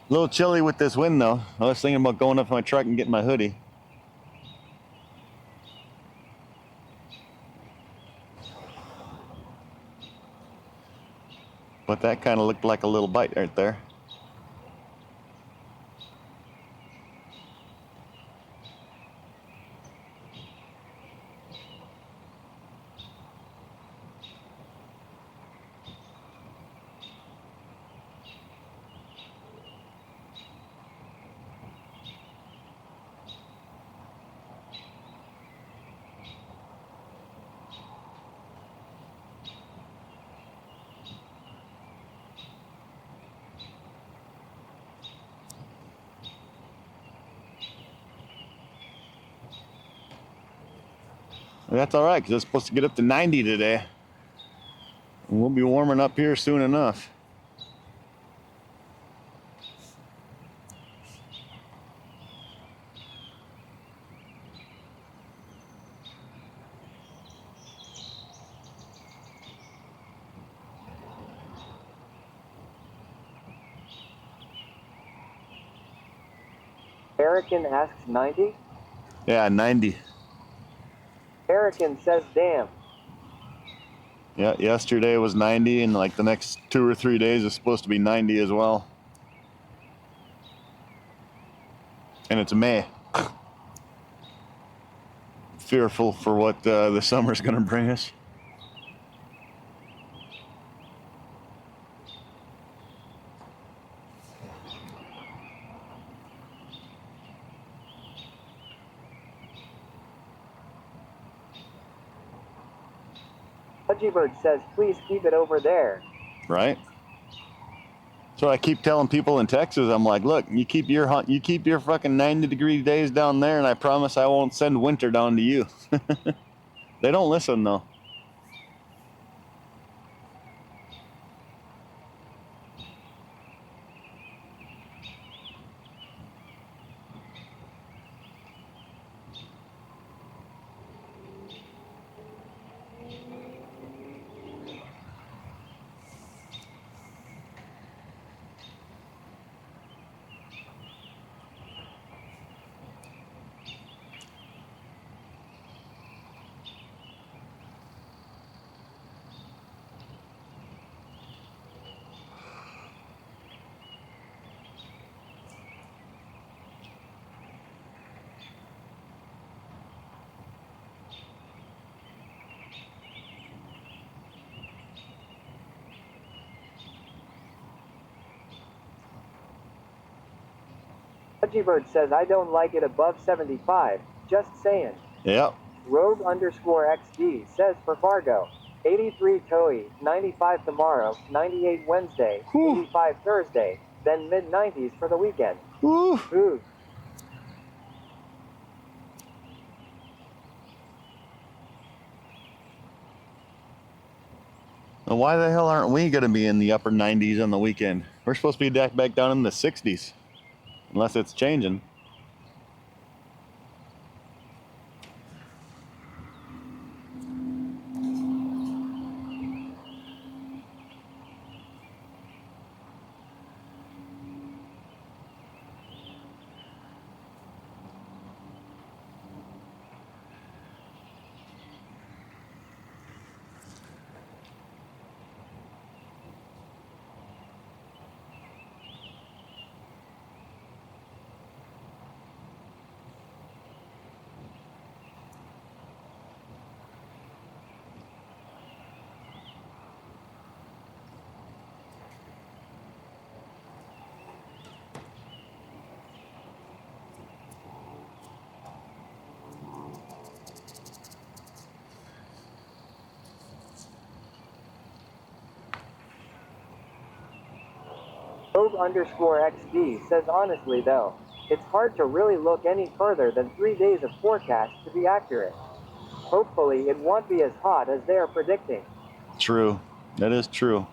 A little chilly with this wind though. I was thinking about going up my truck and getting my hoodie. But that kind of looked like a little bite right there. That's all right, because it's supposed to get up to 90 today. And we'll be warming up here soon enough. Erican asks 90? Yeah, 90. Erican says damn. Yeah, yesterday was 90, and like the next 2 or 3 days is supposed to be 90 as well. And it's May. Fearful for what the summer's gonna bring us. Pudgybird says please keep it over there. Right? So I keep telling people in Texas, I'm like, look, you keep your fucking 90-degree days down there, and I promise I won't send winter down to you. They don't listen though. Bird says I don't like it above 75. Just saying. Yep. Rogue_XD says for Fargo, 83 Toei, 95 tomorrow, 98 Wednesday, Whew. 85 Thursday, then mid-90s for the weekend. Woo. Ooh. Now why the hell aren't we going to be in the upper 90s on the weekend? We're supposed to be back down in the 60s, unless it's changing. Rogue_XD says honestly though, it's hard to really look any further than 3 days of forecast to be accurate. Hopefully it won't be as hot as they are predicting. True. That is true.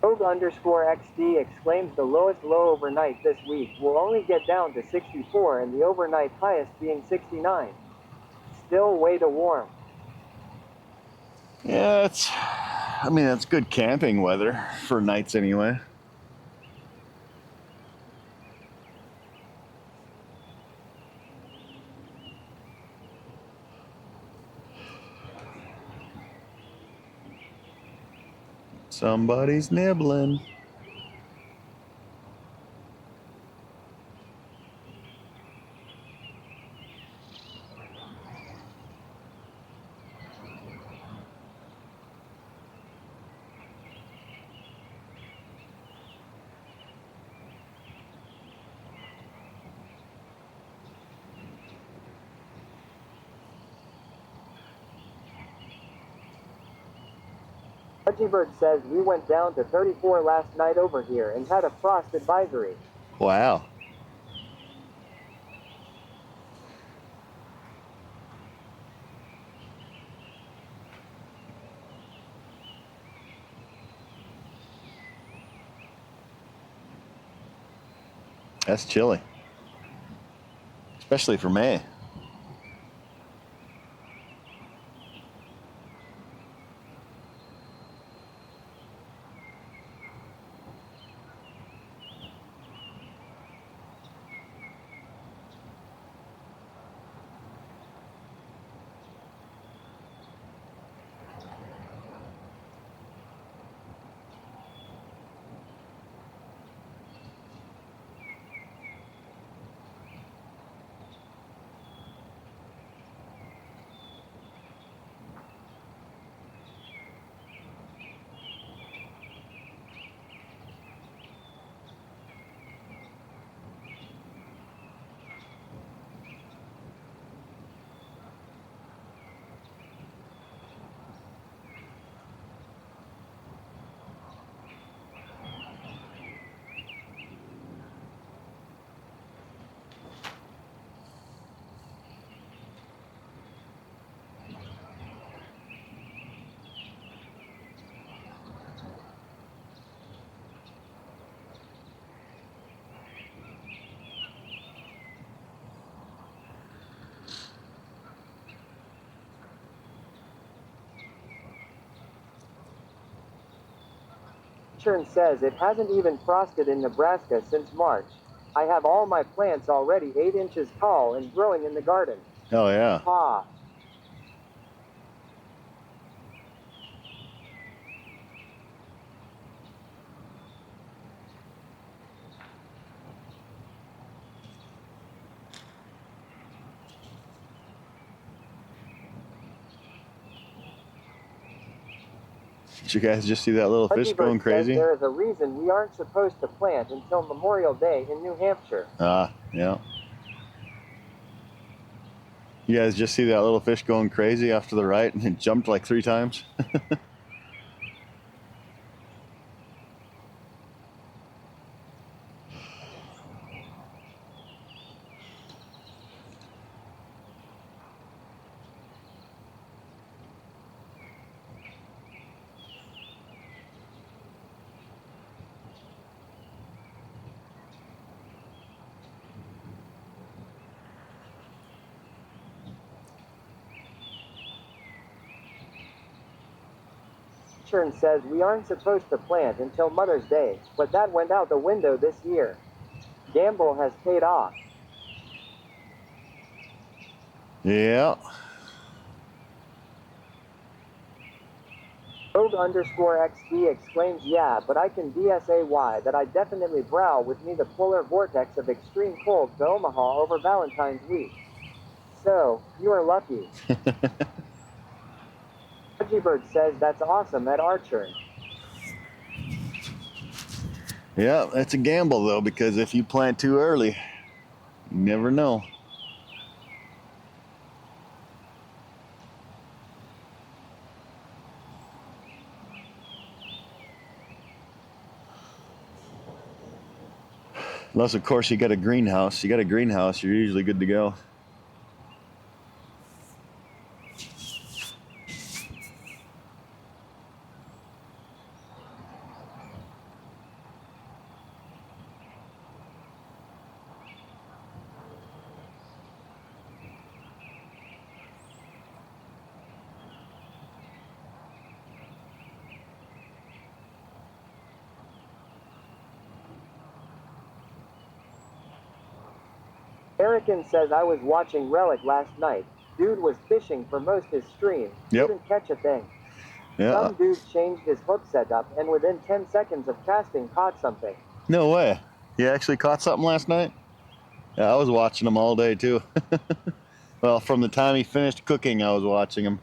Rogue_XD exclaims the lowest low overnight this week will only get down to 64 and the overnight highest being 69. Still way too warm. Yeah, I mean, that's good camping weather for nights anyway. Somebody's nibbling. Bird says we went down to 34 last night over here and had a frost advisory. Wow. That's chilly. Especially for May. Churn says it hasn't even frosted in Nebraska since March. I have all my plants already 8 inches tall and growing in the garden. Hell yeah. Ha. Did you guys just see that little fish Pudgy Bird going says crazy? there is a reason we aren't supposed to plant until Memorial Day in New Hampshire. Ah, yeah. You guys just see that little fish going crazy after the right and it jumped like 3 times? Churn says we aren't supposed to plant until Mother's Day, but that went out the window this year. Gamble has paid off. Yeah. Rogue_XD exclaims, yeah, but I can DSAY that I definitely brow with me the polar vortex of extreme cold to Omaha over Valentine's week. So, you are lucky. Pudgy Bird says that's awesome at Archer. Yeah, that's a gamble though, because if you plant too early, you never know. Unless, of course, you got a greenhouse. You got a greenhouse, you're usually good to go. Erican says I was watching Relic last night. Dude was fishing for most his stream. Yep. Couldn't catch a thing. Yeah. Some dude changed his hook setup and within 10 seconds of casting caught something. No way. You actually caught something last night? Yeah, I was watching him all day too. Well, from the time he finished cooking, I was watching him.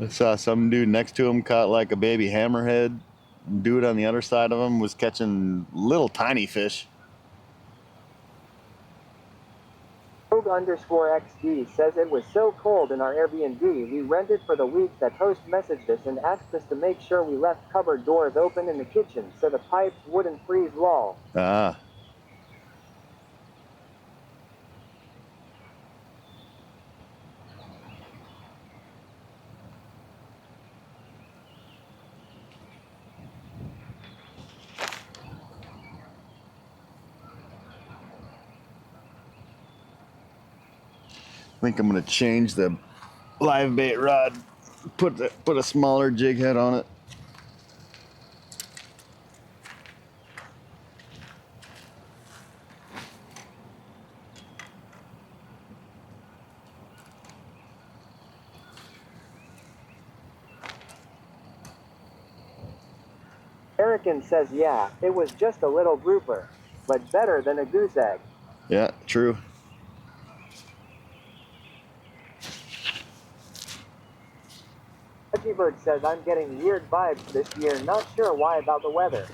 I saw some dude next to him caught like a baby hammerhead. Dude on the other side of him was catching little tiny fish. Rogue_XD says it was so cold in our Airbnb we rented for the week that host messaged us and asked us to make sure we left cupboard doors open in the kitchen so the pipes wouldn't freeze lol. Ah. I think I'm gonna change the live bait rod. Put a smaller jig head on it. Erican says yeah, it was just a little grouper, but better than a goose egg. Yeah, true. Pudgy Bird says I'm getting weird vibes this year, not sure why about the weather.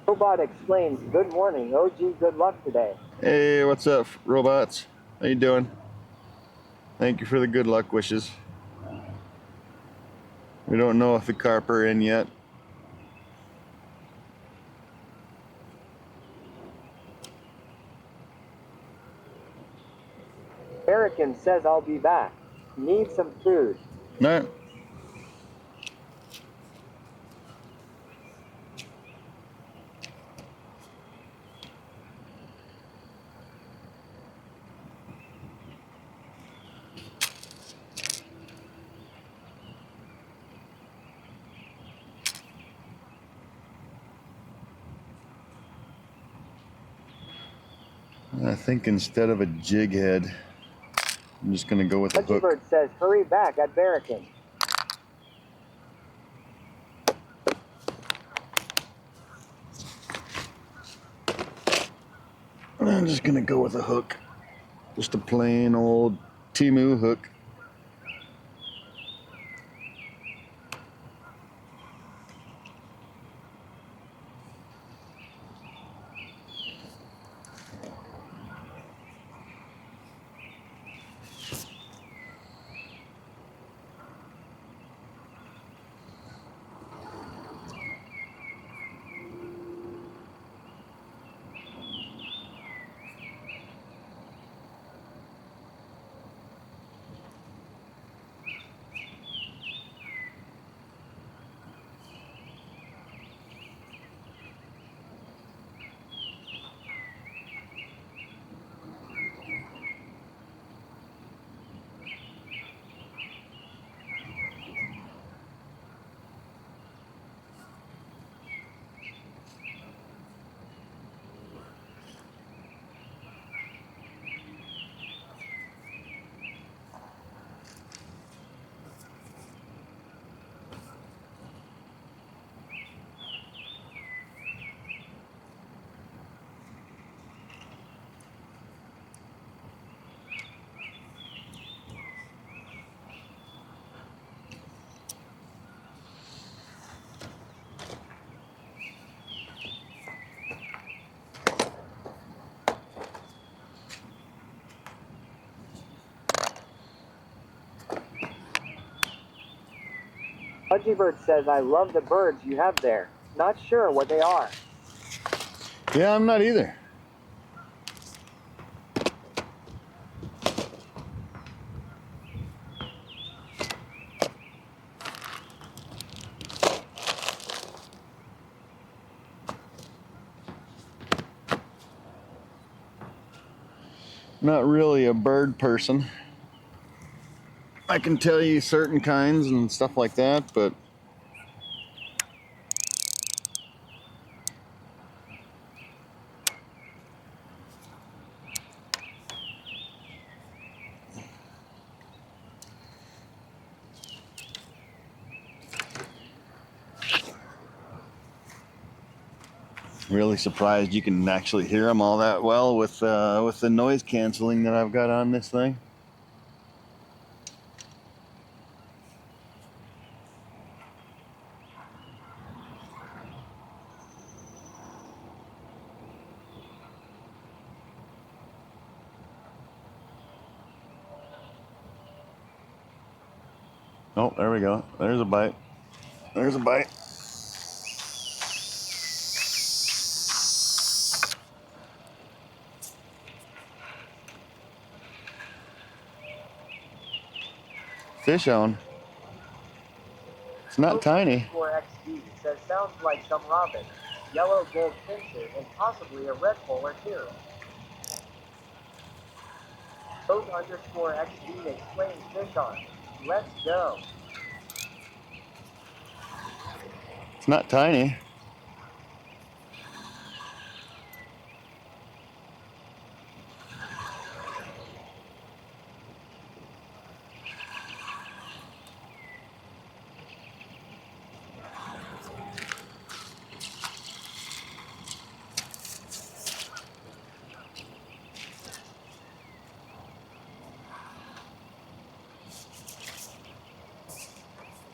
Robot explains, good morning, OG, good luck today. Hey, what's up, robots? How you doing? Thank you for the good luck wishes. We don't know if the carp are in yet. Erican says I'll be back. Need some food. No. I think instead of a jig head, I'm just going to go with a hook. Bird says hurry back at Barracan. I'm just going to go with a hook. Just a plain old Temu hook. Bird says I love the birds you have there. Not sure what they are. Yeah, I'm not either. Not really a bird person. I can tell you certain kinds and stuff like that, but really surprised you can actually hear them all that well with the noise canceling that I've got on this thing. Oh, there we go. There's a bite. There's a bite. Fish on. It's not tiny. XD says sounds like some robin, yellow gold finches, and possibly a redpoll or two. _XD explains fish on. Let's go. It's not tiny.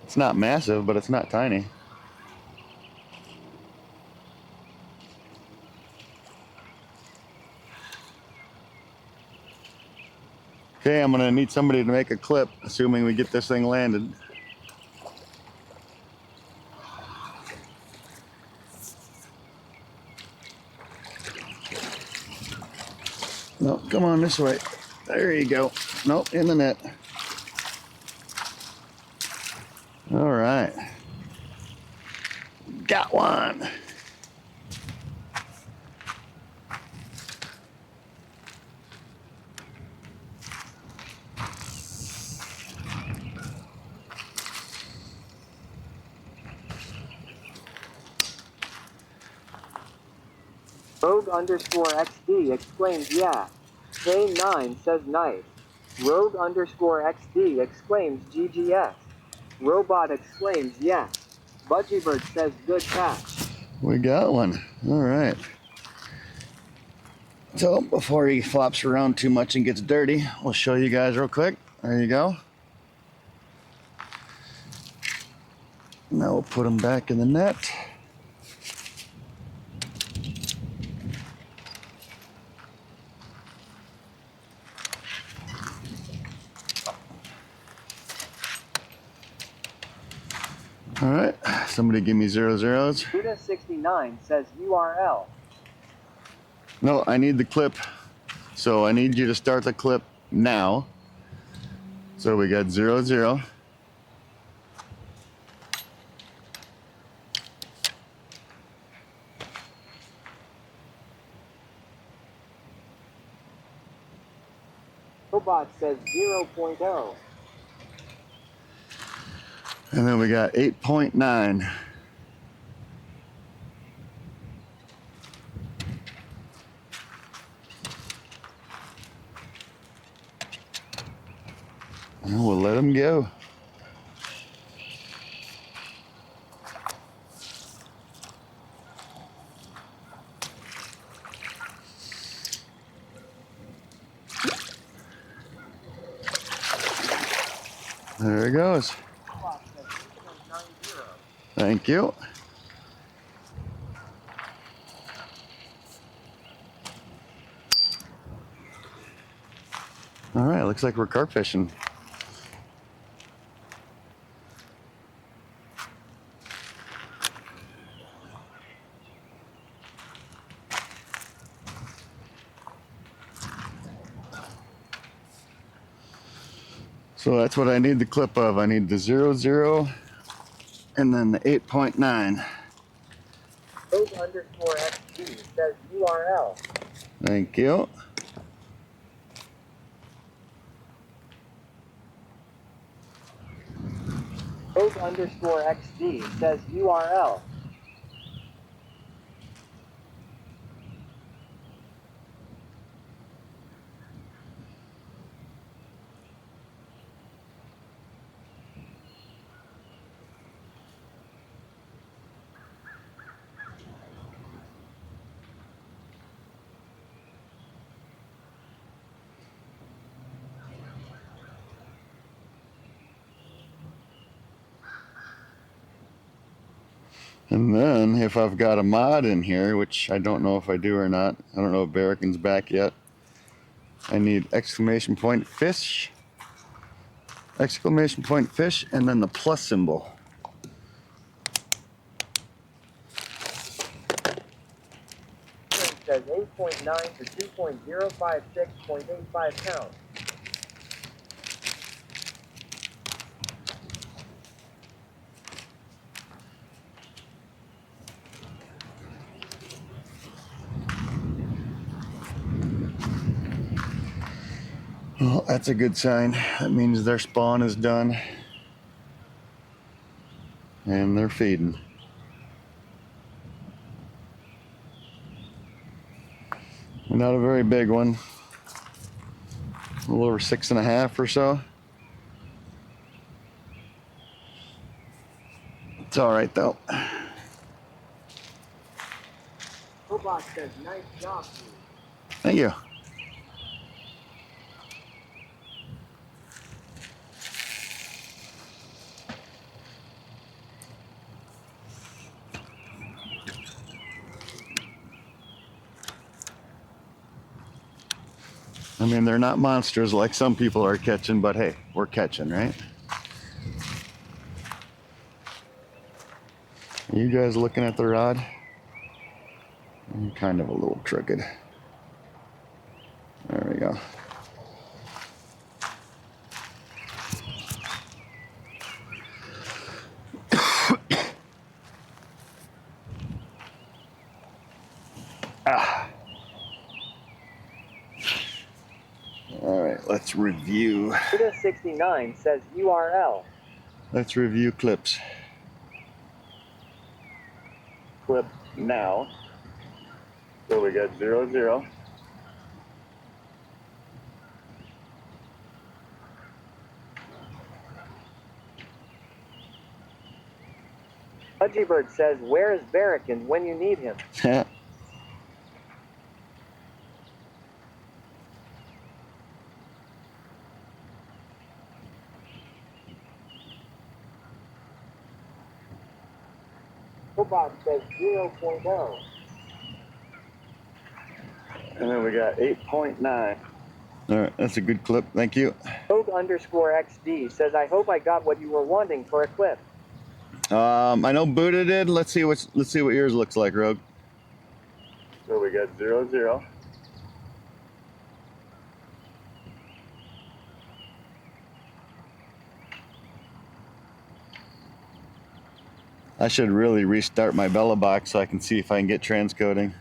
It's not massive, but it's not tiny. Okay, I'm gonna need somebody to make a clip, assuming we get this thing landed. No, come on this way. There you go. Nope, in the net. All right. Got one. Rogue_XD exclaims yeah. K9 says nice. Rogue_XD exclaims GGS. Robot exclaims yeah. Budgiebird says good catch. We got one. All right. So before he flops around too much and gets dirty, we'll show you guys real quick. There you go. Now we'll put him back in the net. All right, somebody give me 0 zeros. Buddha69 says URL. No, I need the clip. So I need you to start the clip now. So we got 0 0. Robot says 0.0. And then we got 8.9. And we'll let him go. There it goes. Thank you. All right, looks like we're carp fishing. So that's what I need the clip of. I need the 0 0 and then the 8.9. Rogue_XD says URL. Thank you. Rogue_XD says URL. And then if I've got a mod in here, which I don't know if I do or not, I don't know if Barrican's back yet. I need exclamation point fish, exclamation point fish, and then the plus symbol. It says 8.9 to 2.056.85 pounds. Well, that's a good sign. That means their spawn is done. And they're feeding. Not a very big one. A little over 6.5 or so. It's all right though. Robot says nice job, dude. Thank you. I mean, they're not monsters like some people are catching, but hey, we're catching, right? Are you guys looking at the rod? I'm kind of a little crooked. There we go. All right, let's review. Buddha69 says URL. Let's review clips. Clip now. So we got 0, 0. Pudgybird says, where is Barracan when you need him? Hobot says 0.0. And then we got 8.9. All right, that's a good clip. Thank you. Rogue_XD says, I hope I got what you were wanting for a clip. I know Buddha did. Let's see what yours looks like, Rogue. So we got 0, 0. I should really restart my Bella box so I can see if I can get transcoding.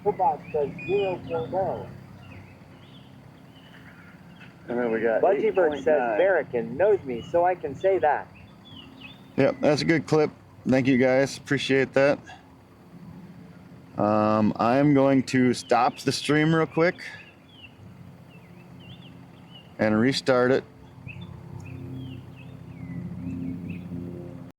Hobot says 0.0. And then we got Pudgybird says, Barracan knows me, so I can say that. Yep, that's a good clip. Thank you guys, appreciate that. I'm going to stop the stream real quick and restart it